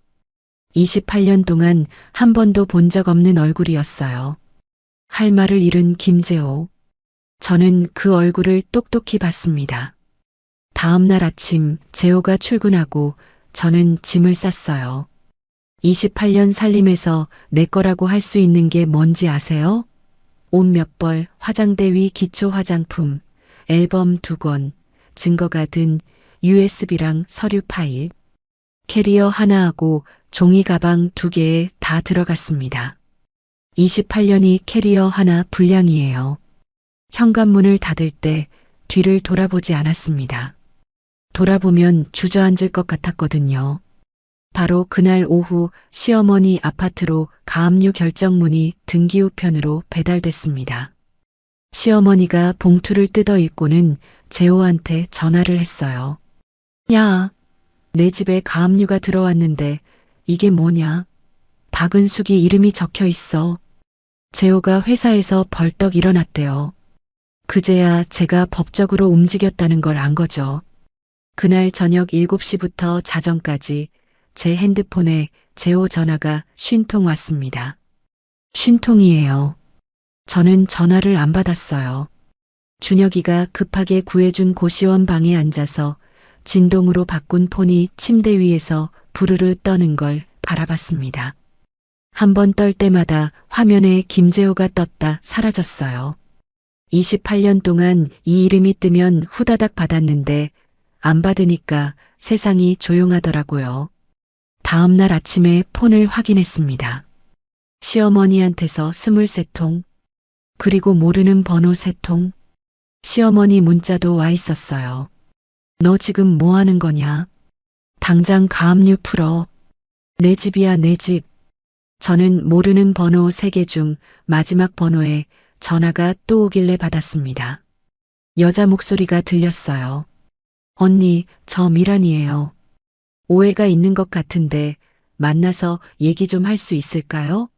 28년 동안 한 번도 본 적 없는 얼굴이었어요. 할 말을 잃은 김재호. 저는 그 얼굴을 똑똑히 봤습니다. 다음 날 아침 재호가 출근하고 저는 짐을 쌌어요. 28년 살림에서 내 거라고 할 수 있는 게 뭔지 아세요? 옷 몇 벌, 화장대 위 기초 화장품, 앨범 2권, 증거가 든 USB랑 서류 파일, 캐리어 하나하고 종이 가방 2개에 다 들어갔습니다. 28년이 캐리어 하나 분량이에요. 현관문을 닫을 때 뒤를 돌아보지 않았습니다. 돌아보면 주저앉을 것 같았거든요. 바로 그날 오후 시어머니 아파트로 가압류 결정문이 등기 우편으로 배달됐습니다. 시어머니가 봉투를 뜯어 읽고는 재호한테 전화를 했어요. 야, 내 집에 가압류가 들어왔는데 이게 뭐냐? 박은숙이 이름이 적혀 있어. 재호가 회사에서 벌떡 일어났대요. 그제야 제가 법적으로 움직였다는 걸 안 거죠. 그날 저녁 7시부터 자정까지 제 핸드폰에 재호 전화가 50통 왔습니다. 50통이에요. 저는 전화를 안 받았어요. 준혁이가 급하게 구해준 고시원 방에 앉아서 진동으로 바꾼 폰이 침대 위에서 부르르 떠는 걸 바라봤습니다. 한 번 떨 때마다 화면에 김재호가 떴다 사라졌어요. 28년 동안 이 이름이 뜨면 후다닥 받았는데 안 받으니까 세상이 조용하더라고요. 다음 날 아침에 폰을 확인했습니다. 시어머니한테서 23통, 그리고 모르는 번호 3통. 시어머니 문자도 와 있었어요. 너 지금 뭐 하는 거냐? 당장 가압류 풀어. 내 집이야, 내 집. 저는 모르는 번호 3개 중 마지막 번호에 전화가 또 오길래 받았습니다. 여자 목소리가 들렸어요. 언니, 저 미란이에요. 오해가 있는 것 같은데 만나서 얘기 좀 할 수 있을까요?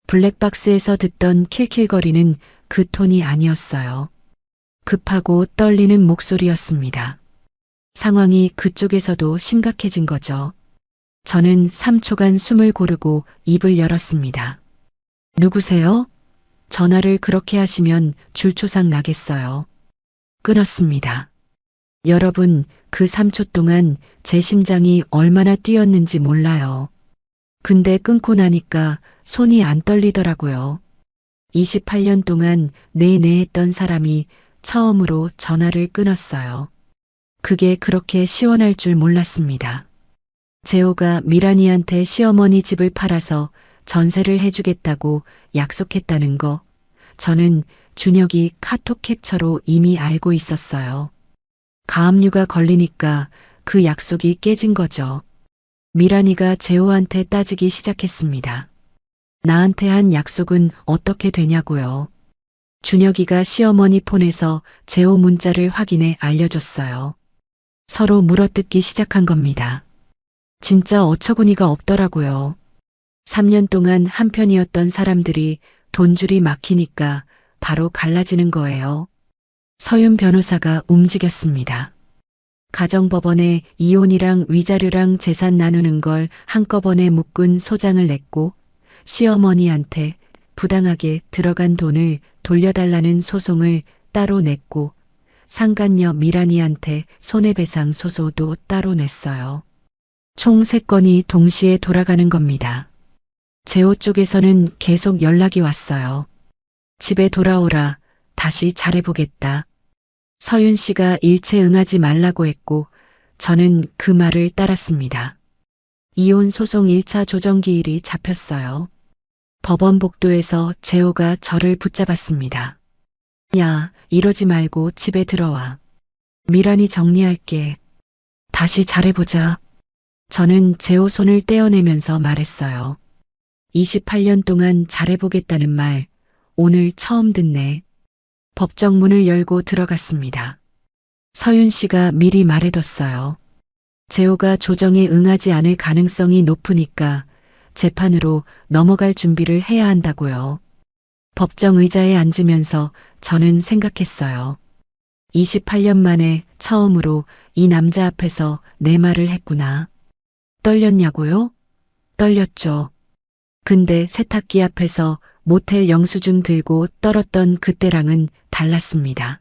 블랙박스에서 듣던 킬킬거리는 그 톤이 아니었어요. 급하고 떨리는 목소리였습니다. 상황이 그쪽에서도 심각해진 거죠. 저는 3초간 숨을 고르고 입을 열었습니다. 누구세요? 전화를 그렇게 하시면 줄초상 나겠어요. 끊었습니다. 여러분, 그 3초 동안 제 심장이 얼마나 뛰었는지 몰라요. 근데 끊고 나니까 손이 안 떨리더라고요. 28년 동안 네네 했던 사람이 처음으로 전화를 끊었어요. 그게 그렇게 시원할 줄 몰랐습니다. 재호가 미란이한테 시어머니 집을 팔아서 전세를 해주겠다고 약속했다는 거, 저는 준혁이 카톡 캡처로 이미 알고 있었어요. 가압류가 걸리니까 그 약속이 깨진 거죠. 미란이가 재호한테 따지기 시작했습니다. 나한테 한 약속은 어떻게 되냐고요. 준혁이가 시어머니 폰에서 재호 문자를 확인해 알려줬어요. 서로 물어뜯기 시작한 겁니다. 진짜 어처구니가 없더라고요. 3년 동안 한편이었던 사람들이 돈줄이 막히니까 바로 갈라지는 거예요. 서윤 변호사가 움직였습니다. 가정법원에 이혼이랑 위자료랑 재산 나누는 걸 한꺼번에 묶은 소장을 냈고 시어머니한테 부당하게 들어간 돈을 돌려달라는 소송을 따로 냈고 상간녀 미란이한테 손해배상 소송도 따로 냈어요. 총 3건이 동시에 돌아가는 겁니다. 재호 쪽에서는 계속 연락이 왔어요. 집에 돌아오라. 다시 잘해보겠다. 서윤 씨가 일체 응하지 말라고 했고 저는 그 말을 따랐습니다. 이혼 소송 1차 조정기일이 잡혔어요. 법원 복도에서 재호가 저를 붙잡았습니다. 야, 이러지 말고 집에 들어와. 미란이 정리할게. 다시 잘해보자. 저는 재호 손을 떼어내면서 말했어요. 28년 동안 잘해보겠다는 말, 오늘 처음 듣네. 법정 문을 열고 들어갔습니다. 서윤 씨가 미리 말해뒀어요. 재호가 조정에 응하지 않을 가능성이 높으니까 재판으로 넘어갈 준비를 해야 한다고요. 법정 의자에 앉으면서 저는 생각했어요. 28년 만에 처음으로 이 남자 앞에서 내 말을 했구나. 떨렸냐고요? 떨렸죠. 근데 세탁기 앞에서 모텔 영수증 들고 떨었던 그때랑은 달랐습니다.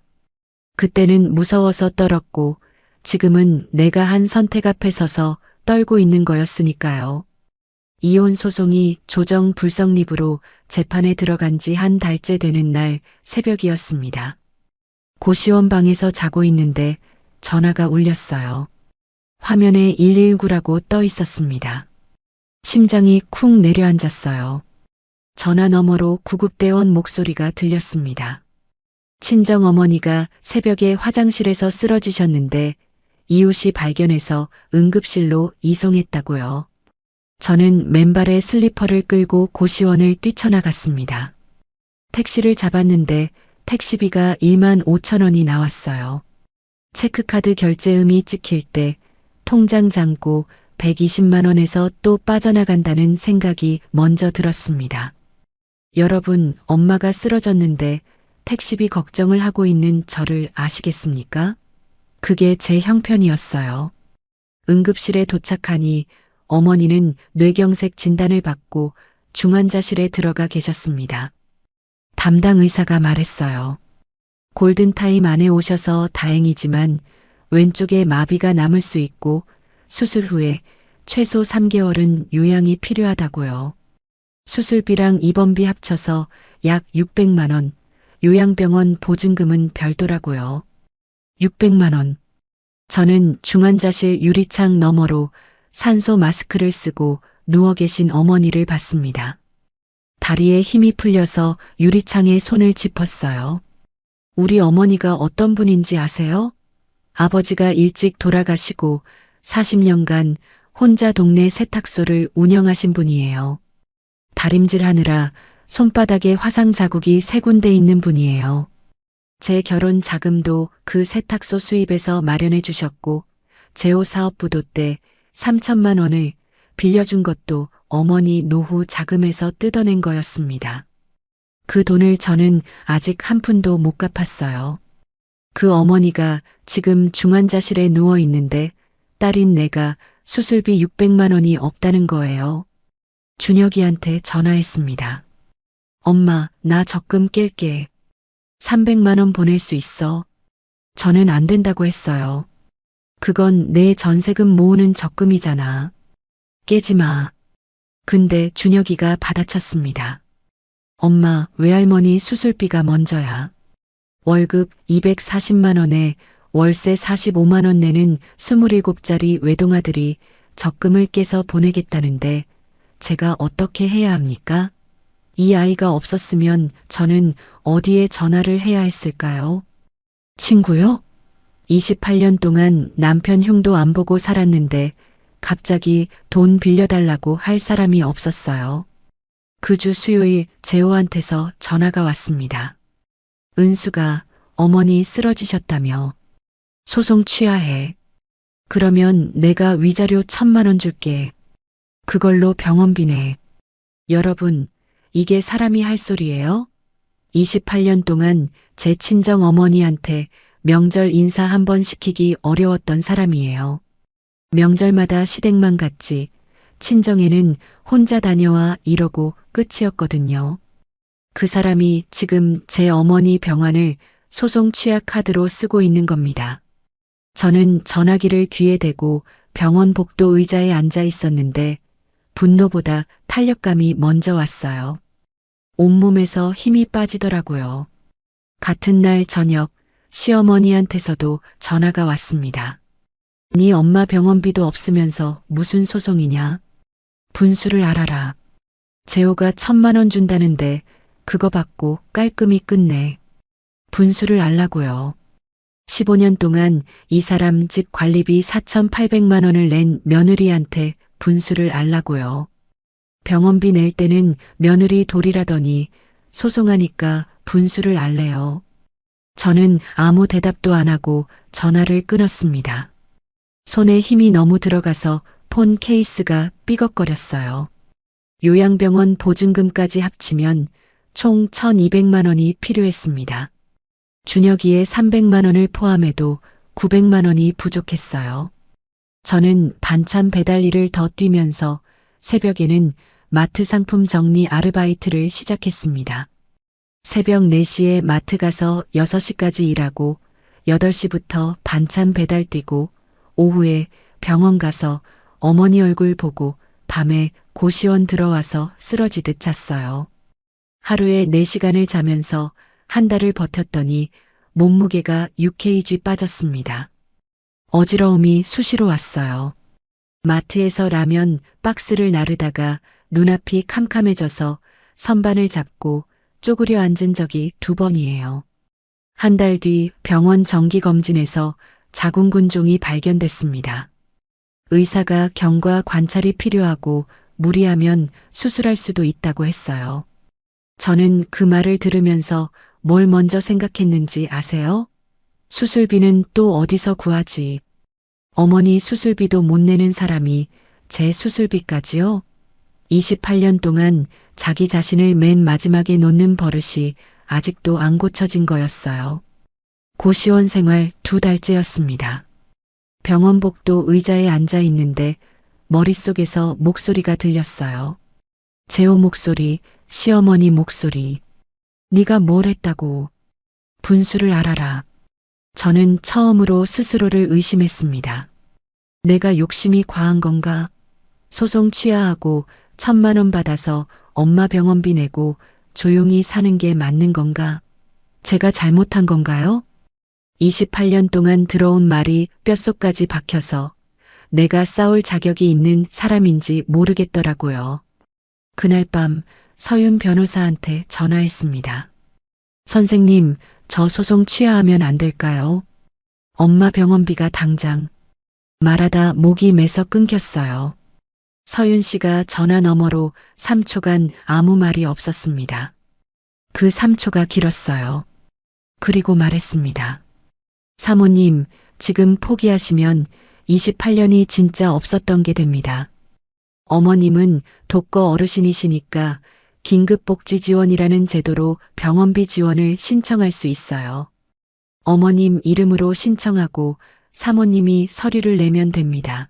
그때는 무서워서 떨었고 지금은 내가 한 선택 앞에 서서 떨고 있는 거였으니까요. 이혼 소송이 조정 불성립으로 재판에 들어간 지 한 달째 되는 날 새벽이었습니다. 고시원 방에서 자고 있는데 전화가 울렸어요. 화면에 119라고 떠 있었습니다. 심장이 쿵 내려앉았어요. 전화 너머로 구급대원 목소리가 들렸습니다. 친정어머니가 새벽에 화장실에서 쓰러지셨는데 이웃이 발견해서 응급실로 이송했다고요. 저는 맨발에 슬리퍼를 끌고 고시원을 뛰쳐나갔습니다. 택시를 잡았는데 택시비가 15,000원이 나왔어요. 체크카드 결제음이 찍힐 때 통장 잔고 120만 원에서 또 빠져나간다는 생각이 먼저 들었습니다. 여러분, 엄마가 쓰러졌는데 택시비 걱정을 하고 있는 저를 아시겠습니까? 그게 제 형편이었어요. 응급실에 도착하니 어머니는 뇌경색 진단을 받고 중환자실에 들어가 계셨습니다. 담당 의사가 말했어요. 골든타임 안에 오셔서 다행이지만 왼쪽에 마비가 남을 수 있고 수술 후에 최소 3개월은 요양이 필요하다고요. 수술비랑 입원비 합쳐서 약 600만 원, 요양병원 보증금은 별도라고요. 600만 원. 저는 중환자실 유리창 너머로 산소 마스크를 쓰고 누워 계신 어머니를 봤습니다. 다리에 힘이 풀려서 유리창에 손을 짚었어요. 우리 어머니가 어떤 분인지 아세요? 아버지가 일찍 돌아가시고 40년간 혼자 동네 세탁소를 운영하신 분이에요. 다림질하느라 손바닥에 화상 자국이 3군데 있는 분이에요. 제 결혼 자금도 그 세탁소 수입에서 마련해 주셨고 제호 사업부도 때 3천만 원을 빌려준 것도 어머니 노후 자금에서 뜯어낸 거였습니다. 그 돈을 저는 아직 한 푼도 못 갚았어요. 그 어머니가 지금 중환자실에 누워 있는데 딸인 내가 수술비 600만 원이 없다는 거예요. 준혁이한테 전화했습니다. 엄마, 나 적금 깰게. 300만 원 보낼 수 있어. 저는 안 된다고 했어요. 그건 내 전세금 모으는 적금이잖아. 깨지 마. 근데 준혁이가 받아쳤습니다. 엄마, 외할머니 수술비가 먼저야. 월급 240만 원에 월세 45만 원 내는 27짜리 외동아들이 적금을 깨서 보내겠다는데 제가 어떻게 해야 합니까? 이 아이가 없었으면 저는 어디에 전화를 해야 했을까요? 친구요? 28년 동안 남편 흉도 안 보고 살았는데 갑자기 돈 빌려달라고 할 사람이 없었어요. 그 주 수요일 재호한테서 전화가 왔습니다. 은수가 어머니 쓰러지셨다며. 소송 취하해. 그러면 내가 위자료 1,000만 원 줄게. 그걸로 병원비 내. 여러분, 이게 사람이 할 소리예요? 28년 동안 제 친정 어머니한테 명절 인사 한 번 시키기 어려웠던 사람이에요. 명절마다 시댁만 갔지 친정에는 혼자 다녀와 이러고 끝이었거든요. 그 사람이 지금 제 어머니 병환을 소송 취약 카드로 쓰고 있는 겁니다. 저는 전화기를 귀에 대고 병원 복도 의자에 앉아 있었는데 분노보다 탄력감이 먼저 왔어요. 온몸에서 힘이 빠지더라고요. 같은 날 저녁 시어머니한테서도 전화가 왔습니다. 네 엄마 병원비도 없으면서 무슨 소송이냐? 분수를 알아라. 재호가 1,000만 원 준다는데 그거 받고 깔끔히 끝내. 분수를 알라고요. 15년 동안 이 사람 집 관리비 4,800만 원을 낸 며느리한테 분수를 알라고요. 병원비 낼 때는 며느리 돌이라더니 소송하니까 분수를 알래요. 저는 아무 대답도 안 하고 전화를 끊었습니다. 손에 힘이 너무 들어가서 폰 케이스가 삐걱거렸어요. 요양병원 보증금까지 합치면 총 1,200만 원이 필요했습니다. 준혁이의 300만 원을 포함해도 900만 원이 부족했어요. 저는 반찬 배달 일을 더 뛰면서 새벽에는 마트 상품 정리 아르바이트를 시작했습니다. 새벽 4시에 마트 가서 6시까지 일하고 8시부터 반찬 배달 뛰고 오후에 병원 가서 어머니 얼굴 보고 밤에 고시원 들어와서 쓰러지듯 잤어요. 하루에 4시간을 자면서 한 달을 버텼더니 몸무게가 6kg 빠졌습니다. 어지러움이 수시로 왔어요. 마트에서 라면 박스를 나르다가 눈앞이 캄캄해져서 선반을 잡고 쪼그려 앉은 적이 2번이에요. 한 달 뒤 병원 정기검진에서 자궁근종이 발견됐습니다. 의사가 경과 관찰이 필요하고 무리하면 수술할 수도 있다고 했어요. 저는 그 말을 들으면서 뭘 먼저 생각했는지 아세요? 수술비는 또 어디서 구하지? 어머니 수술비도 못 내는 사람이 제 수술비까지요? 28년 동안 자기 자신을 맨 마지막에 놓는 버릇이 아직도 안 고쳐진 거였어요. 고시원 생활 2달째였습니다. 병원 복도 의자에 앉아 있는데 머릿속에서 목소리가 들렸어요. 재호 목소리, 시어머니 목소리. 네가 뭘 했다고. 분수를 알아라. 저는 처음으로 스스로를 의심했습니다. 내가 욕심이 과한 건가? 소송 취하하고 1,000만 원 받아서 엄마 병원비 내고 조용히 사는 게 맞는 건가? 제가 잘못한 건가요? 28년 동안 들어온 말이 뼛속까지 박혀서 내가 싸울 자격이 있는 사람인지 모르겠더라고요. 그날 밤 서윤 변호사한테 전화했습니다. 선생님, 저 소송 취하하면 안 될까요? 엄마 병원비가 당장. 말하다 목이 메서 끊겼어요. 서윤 씨가 전화 너머로 3초간 아무 말이 없었습니다. 그 3초가 길었어요. 그리고 말했습니다. 사모님, 지금 포기하시면 28년이 진짜 없었던 게 됩니다. 어머님은 독거 어르신이시니까 긴급복지지원이라는 제도로 병원비 지원을 신청할 수 있어요. 어머님 이름으로 신청하고 사모님이 서류를 내면 됩니다.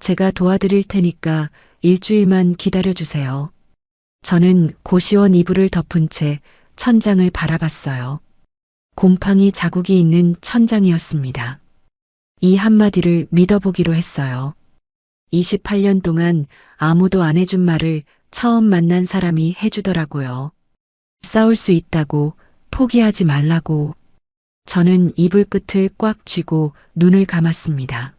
제가 도와드릴 테니까 일주일만 기다려주세요. 저는 고시원 이불을 덮은 채 천장을 바라봤어요. 곰팡이 자국이 있는 천장이었습니다. 이 한마디를 믿어보기로 했어요. 28년 동안 아무도 안 해준 말을 처음 만난 사람이 해주더라고요. 싸울 수 있다고, 포기하지 말라고. 저는 이불 끝을 꽉 쥐고 눈을 감았습니다.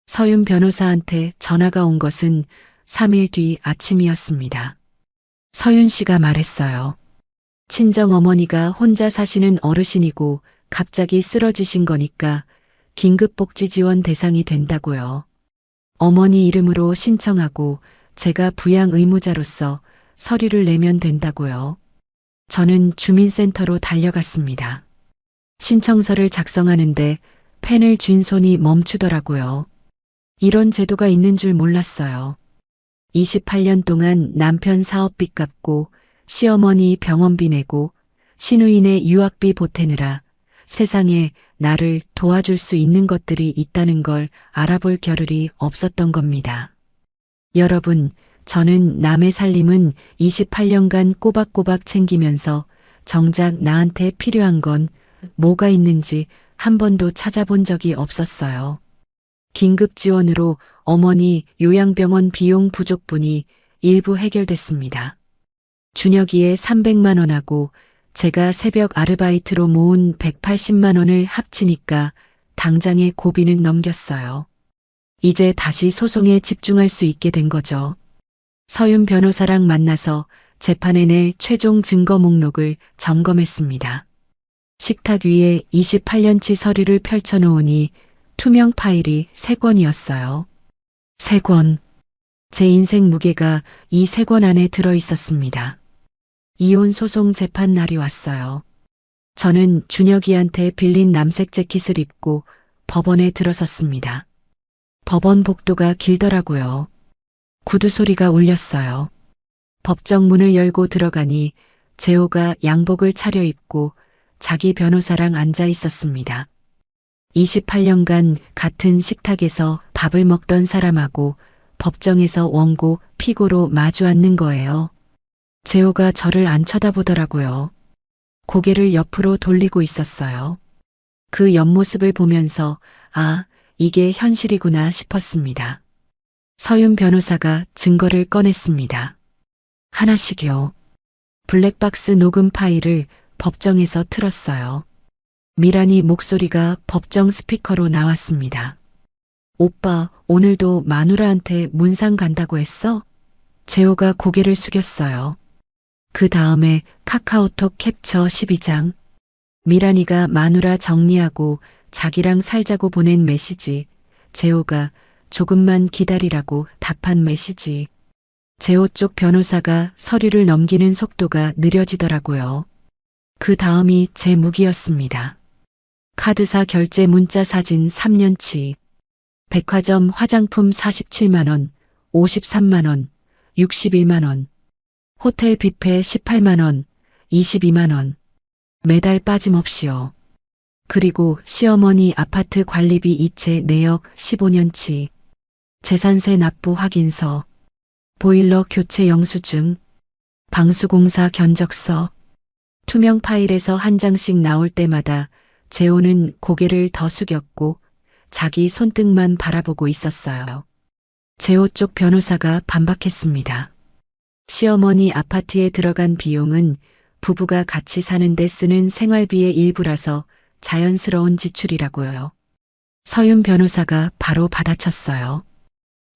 서윤 변호사한테 전화가 온 것은 3일 뒤 아침이었습니다. 서윤 씨가 말했어요. 친정 어머니가 혼자 사시는 어르신이고 갑자기 쓰러지신 거니까 긴급복지 지원 대상이 된다고요. 어머니 이름으로 신청하고 제가 부양 의무자로서 서류를 내면 된다고요. 저는 주민센터로 달려갔습니다. 신청서를 작성하는데 펜을 쥔 손이 멈추더라고요. 이런 제도가 있는 줄 몰랐어요. 28년 동안 남편 사업비 갚고 시어머니 병원비 내고 시누이네 유학비 보태느라 세상에 나를 도와줄 수 있는 것들이 있다는 걸 알아볼 겨를이 없었던 겁니다. 여러분, 저는 남의 살림은 28년간 꼬박꼬박 챙기면서 정작 나한테 필요한 건 뭐가 있는지 한 번도 찾아본 적이 없었어요. 긴급 지원으로 어머니 요양병원 비용 부족분이 일부 해결됐습니다. 준혁이의 300만 원하고 제가 새벽 아르바이트로 모은 180만 원을 합치니까 당장의 고비는 넘겼어요. 이제 다시 소송에 집중할 수 있게 된 거죠. 서윤 변호사랑 만나서 재판에 낼 최종 증거 목록을 점검했습니다. 식탁 위에 28년치 서류를 펼쳐놓으니 투명 파일이 3권이었어요. 3권. 제 인생 무게가 이 3권 안에 들어있었습니다. 이혼 소송 재판 날이 왔어요. 저는 준혁이한테 빌린 남색 재킷을 입고 법원에 들어섰습니다. 법원 복도가 길더라고요. 구두 소리가 울렸어요. 법정 문을 열고 들어가니 재호가 양복을 차려입고 자기 변호사랑 앉아 있었습니다. 28년간 같은 식탁에서 밥을 먹던 사람하고 법정에서 원고, 피고로 마주 앉는 거예요. 재호가 저를 안 쳐다보더라고요. 고개를 옆으로 돌리고 있었어요. 그 옆모습을 보면서 아, 이게 현실이구나 싶었습니다. 서윤 변호사가 증거를 꺼냈습니다. 하나씩요. 블랙박스 녹음 파일을 법정에서 틀었어요. 미란이 목소리가 법정 스피커로 나왔습니다. 오빠, 오늘도 마누라한테 문상 간다고 했어? 재호가 고개를 숙였어요. 그 다음에 카카오톡 캡처 12장. 미란이가 마누라 정리하고 자기랑 살자고 보낸 메시지. 재호가 조금만 기다리라고 답한 메시지. 재호 쪽 변호사가 서류를 넘기는 속도가 느려지더라고요. 그 다음이 제 무기였습니다. 카드사 결제 문자 사진 3년치. 백화점 화장품 47만 원, 53만 원, 61만 원. 호텔 뷔페 18만 원, 22만 원. 매달 빠짐없이요. 그리고 시어머니 아파트 관리비 이체 내역 15년치. 재산세 납부 확인서. 보일러 교체 영수증. 방수공사 견적서. 투명 파일에서 한 장씩 나올 때마다 재호는 고개를 더 숙였고 자기 손등만 바라보고 있었어요. 재호 쪽 변호사가 반박했습니다. 시어머니 아파트에 들어간 비용은 부부가 같이 사는데 쓰는 생활비의 일부라서 자연스러운 지출이라고요. 서윤 변호사가 바로 받아쳤어요.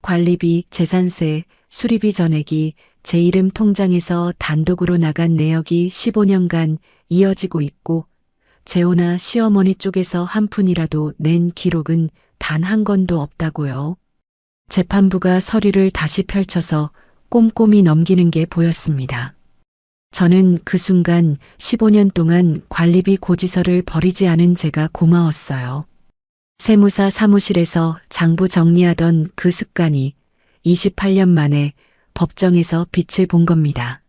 관리비, 재산세, 수리비 전액이 제 이름 통장에서 단독으로 나간 내역이 15년간 이어지고 있고 재호나 시어머니 쪽에서 한 푼이라도 낸 기록은 단 한 건도 없다고요. 재판부가 서류를 다시 펼쳐서 꼼꼼히 넘기는 게 보였습니다. 저는 그 순간 15년 동안 관리비 고지서를 버리지 않은 제가 고마웠어요. 세무사 사무실에서 장부 정리하던 그 습관이 28년 만에 법정에서 빛을 본 겁니다.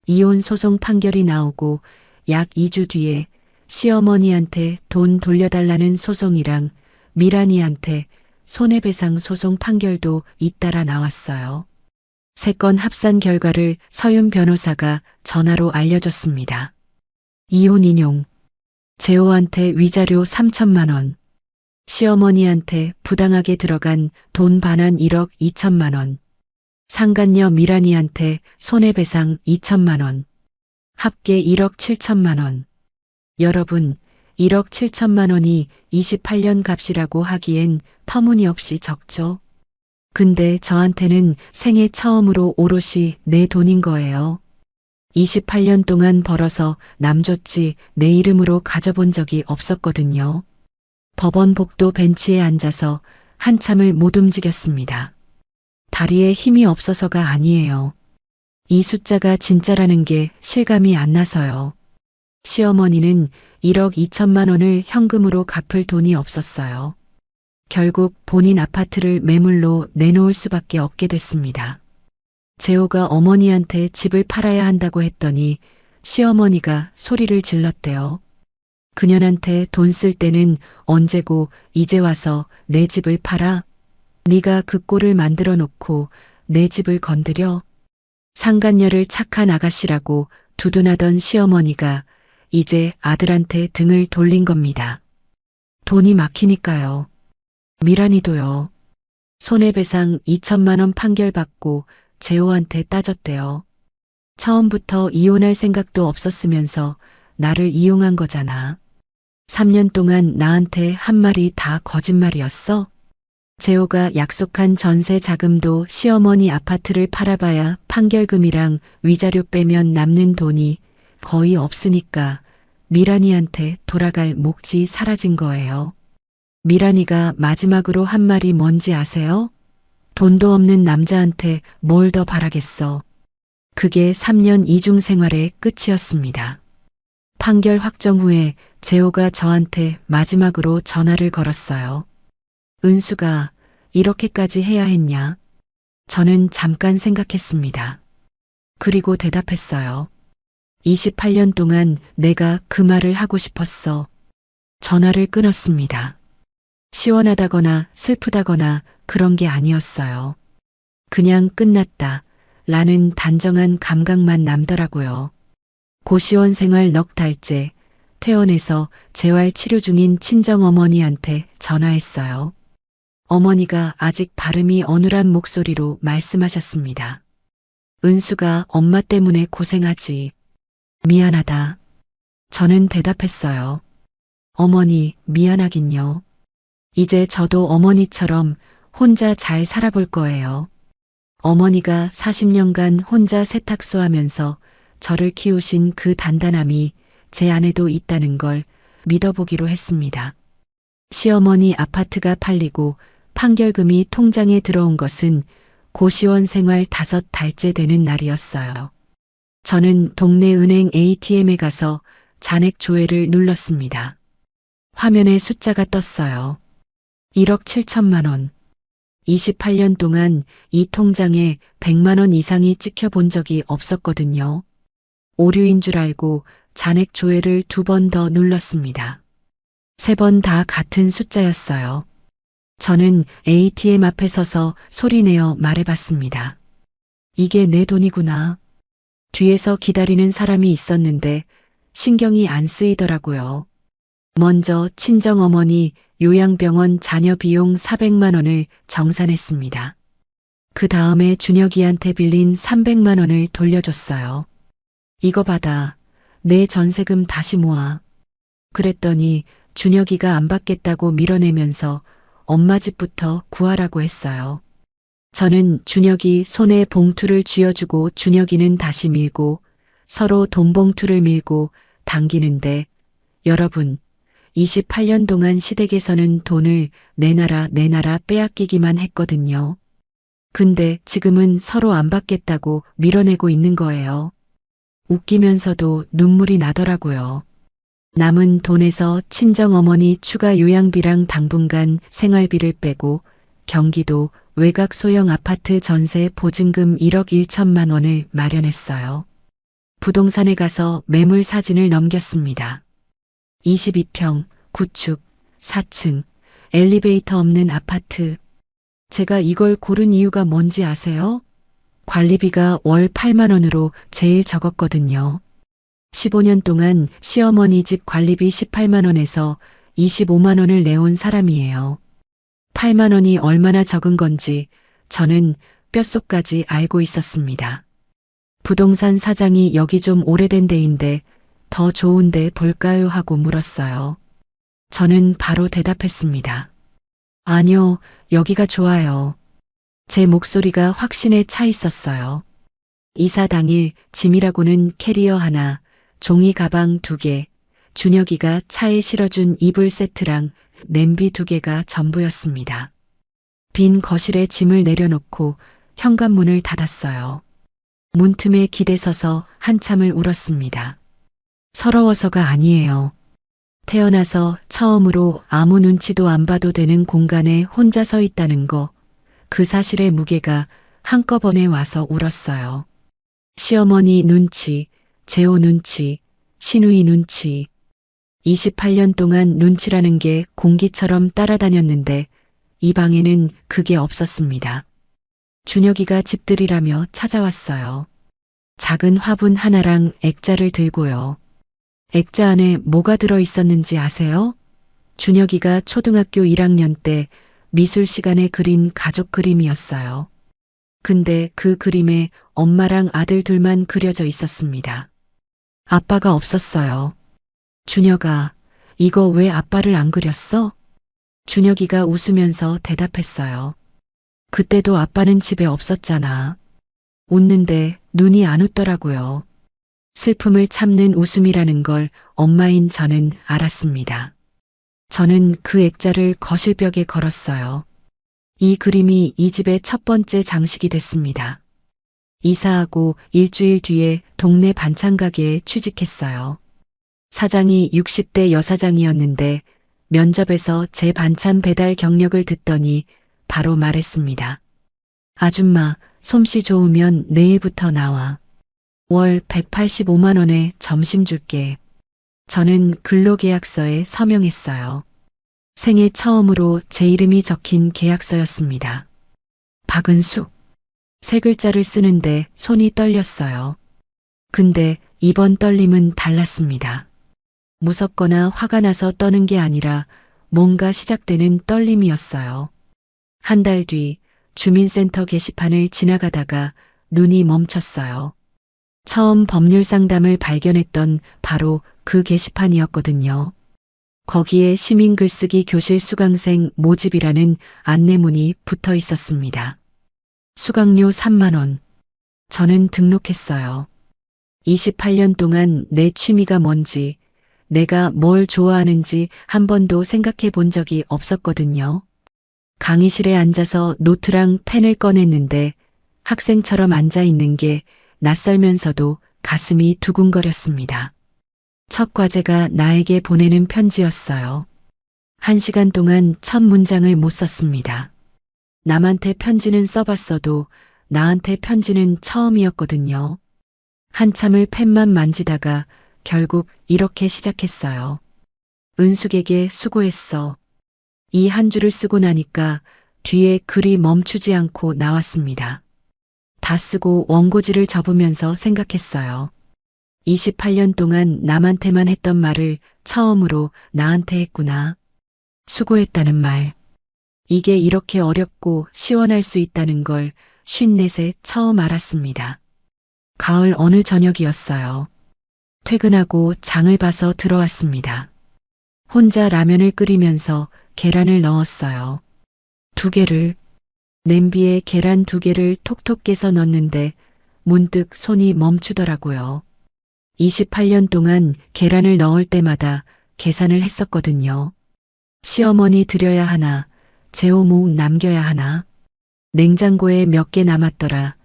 이혼 소송 판결이 나오고 약 2주 뒤에 시어머니한테 돈 돌려달라는 소송이랑 미란이한테 손해배상 소송 판결도 잇따라 나왔어요. 3건 합산 결과를 서윤 변호사가 전화로 알려줬습니다. 이혼 인용. 재호한테 위자료 3천만 원. 시어머니한테 부당하게 들어간 돈 반환 1억 2천만 원. 상간녀 미란이한테 손해배상 2천만 원. 합계 1억 7천만 원. 여러분, 1억 7천만 원이 28년 값이라고 하기엔 터무니없이 적죠? 근데 저한테는 생애 처음으로 오롯이 내 돈인 거예요. 28년 동안 벌어서 남줬지 내 이름으로 가져본 적이 없었거든요. 법원 복도 벤치에 앉아서 한참을 못 움직였습니다. 다리에 힘이 없어서가 아니에요. 이 숫자가 진짜라는 게 실감이 안 나서요. 시어머니는 1억 2천만 원을 현금으로 갚을 돈이 없었어요. 결국 본인 아파트를 매물로 내놓을 수밖에 없게 됐습니다. 재호가 어머니한테 집을 팔아야 한다고 했더니 시어머니가 소리를 질렀대요. 그년한테 돈 쓸 때는 언제고 이제 와서 내 집을 팔아? 네가 그 꼴을 만들어 놓고 내 집을 건드려? 상간녀를 착한 아가씨라고 두둔하던 시어머니가 이제 아들한테 등을 돌린 겁니다. 돈이 막히니까요. 미란이도요. 손해배상 2천만 원 판결받고 재호한테 따졌대요. 처음부터 이혼할 생각도 없었으면서 나를 이용한 거잖아. 3년 동안 나한테 한 말이 다 거짓말이었어? 재호가 약속한 전세 자금도 시어머니 아파트를 팔아봐야 판결금이랑 위자료 빼면 남는 돈이 거의 없으니까 미란이한테 돌아갈 몫이 사라진 거예요. 미란이가 마지막으로 한 말이 뭔지 아세요? 돈도 없는 남자한테 뭘 더 바라겠어. 그게 3년 이중 생활의 끝이었습니다. 판결 확정 후에 재호가 저한테 마지막으로 전화를 걸었어요. 은수가 이렇게까지 해야 했냐? 저는 잠깐 생각했습니다. 그리고 대답했어요. 28년 동안 내가 그 말을 하고 싶었어. 전화를 끊었습니다. 시원하다거나 슬프다거나 그런 게 아니었어요. 그냥 끝났다 라는 단정한 감각만 남더라고요. 고시원 생활 넉 달째 퇴원해서 재활 치료 중인 친정어머니한테 전화했어요. 어머니가 아직 발음이 어눌한 목소리로 말씀하셨습니다. 은수가 엄마 때문에 고생하지. 미안하다. 저는 대답했어요. 어머니, 미안하긴요. 이제 저도 어머니처럼 혼자 잘 살아볼 거예요. 어머니가 40년간 혼자 세탁소 하면서 저를 키우신 그 단단함이 제 안에도 있다는 걸 믿어보기로 했습니다. 시어머니 아파트가 팔리고 판결금이 통장에 들어온 것은 고시원 생활 5달째 되는 날이었어요. 저는 동네 은행 ATM에 가서 잔액 조회를 눌렀습니다. 화면에 숫자가 떴어요. 1억 7천만 원. 28년 동안 이 통장에 100만 원 이상이 찍혀 본 적이 없었거든요. 오류인 줄 알고 잔액 조회를 2번 더 눌렀습니다. 3번 다 같은 숫자였어요. 저는 ATM 앞에 서서 소리내어 말해봤습니다. 이게 내 돈이구나. 뒤에서 기다리는 사람이 있었는데 신경이 안 쓰이더라고요. 먼저 친정어머니 요양병원 자녀 비용 400만 원을 정산했습니다. 그 다음에 준혁이한테 빌린 300만 원을 돌려줬어요. 이거 받아. 내 전세금 다시 모아. 그랬더니 준혁이가 안 받겠다고 밀어내면서 엄마 집부터 구하라고 했어요. 저는 준혁이 손에 봉투를 쥐어주고 준혁이는 다시 밀고 서로 돈봉투를 밀고 당기는데 여러분 28년 동안 시댁에서는 돈을 내놔라 빼앗기기만 했거든요. 근데 지금은 서로 안 받겠다고 밀어내고 있는 거예요. 웃기면서도 눈물이 나더라고요. 남은 돈에서 친정어머니 추가 요양비랑 당분간 생활비를 빼고 경기도 외곽 소형 아파트 전세 보증금 1억 1천만 원을 마련했어요. 부동산에 가서 매물 사진을 넘겼습니다. 22평, 구축, 4층, 엘리베이터 없는 아파트. 제가 이걸 고른 이유가 뭔지 아세요? 관리비가 월 8만 원으로 제일 적었거든요. 15년 동안 시어머니 집 관리비 18만 원에서 25만 원을 내온 사람이에요. 8만 원이 얼마나 적은 건지 저는 뼛속까지 알고 있었습니다. 부동산 사장이 여기 좀 오래된 데인데 더 좋은 데 볼까요? 하고 물었어요. 저는 바로 대답했습니다. 아니요, 여기가 좋아요. 제 목소리가 확신에 차 있었어요. 이사 당일 짐이라고는 캐리어 하나, 종이 가방 2개, 준혁이가 차에 실어준 이불 세트랑 냄비 2개가 전부였습니다. 빈 거실에 짐을 내려놓고 현관문을 닫았어요. 문틈에 기대서서 한참을 울었습니다. 서러워서가 아니에요. 태어나서 처음으로 아무 눈치도 안 봐도 되는 공간에 혼자 서 있다는 거, 그 사실의 무게가 한꺼번에 와서 울었어요. 시어머니 눈치, 재호 눈치, 신우이 눈치. 28년 동안 눈치라는 게 공기처럼 따라다녔는데 이 방에는 그게 없었습니다. 준혁이가 집들이라며 찾아왔어요. 작은 화분 하나랑 액자를 들고요. 액자 안에 뭐가 들어 있었는지 아세요? 준혁이가 초등학교 1학년 때 미술 시간에 그린 가족 그림이었어요. 근데 그 그림에 엄마랑 아들 둘만 그려져 있었습니다. 아빠가 없었어요. 준혁아, 이거 왜 아빠를 안 그렸어? 준혁이가 웃으면서 대답했어요. 그때도 아빠는 집에 없었잖아. 웃는데 눈이 안 웃더라고요. 슬픔을 참는 웃음이라는 걸 엄마인 저는 알았습니다. 저는 그 액자를 거실벽에 걸었어요. 이 그림이 이 집의 첫 번째 장식이 됐습니다. 이사하고 일주일 뒤에 동네 반찬 가게에 취직했어요. 사장이 60대 여사장이었는데 면접에서 제 반찬 배달 경력을 듣더니 바로 말했습니다. 아줌마, 솜씨 좋으면 내일부터 나와. 월 185만 원에 점심 줄게. 저는 근로계약서에 서명했어요. 생애 처음으로 제 이름이 적힌 계약서였습니다. 박은숙. 3글자를 쓰는데 손이 떨렸어요. 근데 이번 떨림은 달랐습니다. 무섭거나 화가 나서 떠는 게 아니라 뭔가 시작되는 떨림이었어요. 한 달 뒤 주민센터 게시판을 지나가다가 눈이 멈췄어요. 처음 법률 상담을 발견했던 바로 그 게시판이었거든요. 거기에 시민 글쓰기 교실 수강생 모집이라는 안내문이 붙어 있었습니다. 수강료 3만 원. 저는 등록했어요. 28년 동안 내 취미가 뭔지, 내가 뭘 좋아하는지 한 번도 생각해 본 적이 없었거든요. 강의실에 앉아서 노트랑 펜을 꺼냈는데 학생처럼 앉아 있는 게 낯설면서도 가슴이 두근거렸습니다. 첫 과제가 나에게 보내는 편지였어요. 1시간 동안 첫 문장을 못 썼습니다. 남한테 편지는 써봤어도 나한테 편지는 처음이었거든요. 한참을 펜만 만지다가 결국 이렇게 시작했어요. 은숙에게 수고했어. 이 한 줄을 쓰고 나니까 뒤에 글이 멈추지 않고 나왔습니다. 다 쓰고 원고지를 접으면서 생각했어요. 28년 동안 남한테만 했던 말을 처음으로 나한테 했구나. 수고했다는 말. 이게 이렇게 어렵고 시원할 수 있다는 걸 54세 처음 알았습니다. 가을 어느 저녁이었어요. 퇴근하고 장을 봐서 들어왔습니다. 혼자 라면을 끓이면서 계란을 넣었어요. 2개를. 냄비에 계란 2개를 톡톡 깨서 넣는데 문득 손이 멈추더라고요. 28년 동안 계란을 넣을 때마다 계산을 했었거든요. 시어머니 드려야 하나, 재호모 남겨야 하나, 냉장고에 몇 개 남았더라,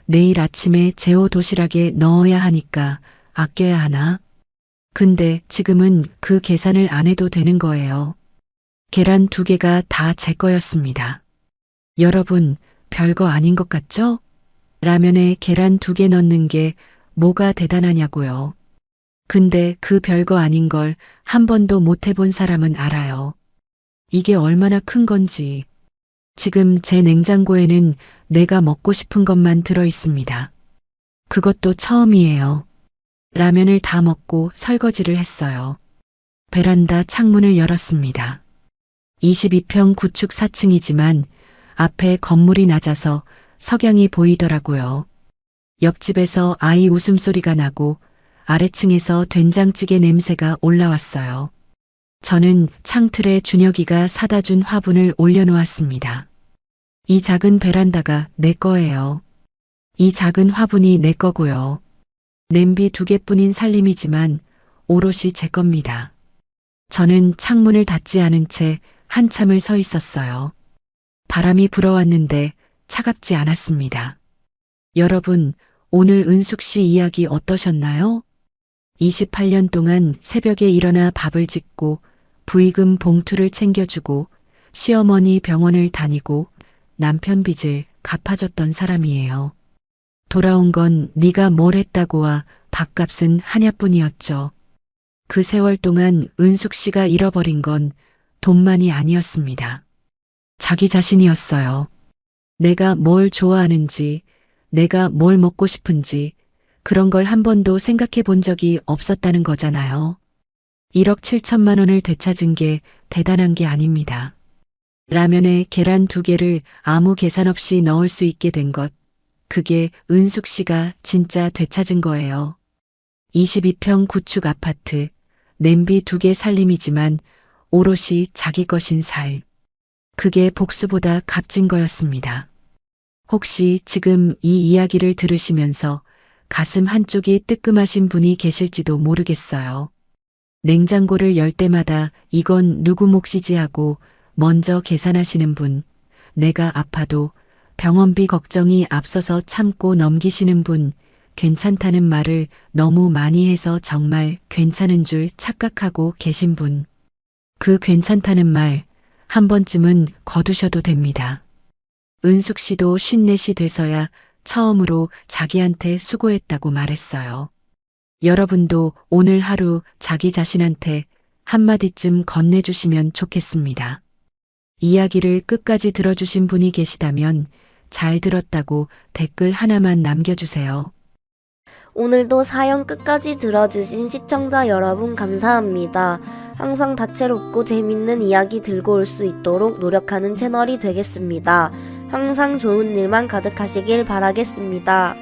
내일 아침에 재호 도시락에 넣어야 하니까 아껴야 하나. 근데 지금은 그 계산을 안 해도 되는 거예요. 계란 2개가 다 제 거였습니다. 여러분, 별거 아닌 것 같죠? 라면에 계란 2개 넣는 게 뭐가 대단하냐고요. 근데 그 별거 아닌 걸 한 번도 못 해본 사람은 알아요. 이게 얼마나 큰 건지. 지금 제 냉장고에는 내가 먹고 싶은 것만 들어 있습니다. 그것도 처음이에요. 라면을 다 먹고 설거지를 했어요. 베란다 창문을 열었습니다. 22평 구축 4층이지만 앞에 건물이 낮아서 석양이 보이더라고요. 옆집에서 아이 웃음소리가 나고 아래층에서 된장찌개 냄새가 올라왔어요. 저는 창틀에 준혁이가 사다 준 화분을 올려놓았습니다. 이 작은 베란다가 내 거예요. 이 작은 화분이 내 거고요. 냄비 2개뿐인 살림이지만 오롯이 제 겁니다. 저는 창문을 닫지 않은 채 한참을 서 있었어요. 바람이 불어왔는데 차갑지 않았습니다. 여러분, 오늘 은숙 씨 이야기 어떠셨나요? 28년 동안 새벽에 일어나 밥을 짓고 부의금 봉투를 챙겨주고 시어머니 병원을 다니고 남편 빚을 갚아줬던 사람이에요. 돌아온 건 네가 뭘 했다고와 밥값은 하냐뿐이었죠. 그 세월 동안 은숙 씨가 잃어버린 건 돈만이 아니었습니다. 자기 자신이었어요. 내가 뭘 좋아하는지, 내가 뭘 먹고 싶은지, 그런 걸 한 번도 생각해 본 적이 없었다는 거잖아요. 1억 7천만 원을 되찾은 게 대단한 게 아닙니다. 라면에 계란 2개를 아무 계산 없이 넣을 수 있게 된 것, 그게 은숙 씨가 진짜 되찾은 거예요. 22평 구축 아파트, 냄비 2개 살림이지만 오롯이 자기 것인 삶. 그게 복수보다 값진 거였습니다. 혹시 지금 이 이야기를 들으시면서 가슴 한쪽이 뜨끔하신 분이 계실지도 모르겠어요. 냉장고를 열 때마다 이건 누구 몫이지 하고 먼저 계산하시는 분, 내가 아파도 병원비 걱정이 앞서서 참고 넘기시는 분, 괜찮다는 말을 너무 많이 해서 정말 괜찮은 줄 착각하고 계신 분. 그 괜찮다는 말 한 번쯤은 거두셔도 됩니다. 은숙 씨도 54이 돼서야 처음으로 자기한테 수고했다고 말했어요. 여러분도 오늘 하루 자기 자신한테 한마디쯤 건네주시면 좋겠습니다. 이야기를 끝까지 들어주신 분이 계시다면 잘 들었다고 댓글 하나만 남겨주세요. 오늘도 사연 끝까지 들어주신 시청자 여러분 감사합니다. 항상 다채롭고 재밌는 이야기 들고 올 수 있도록 노력하는 채널이 되겠습니다. 항상 좋은 일만 가득하시길 바라겠습니다.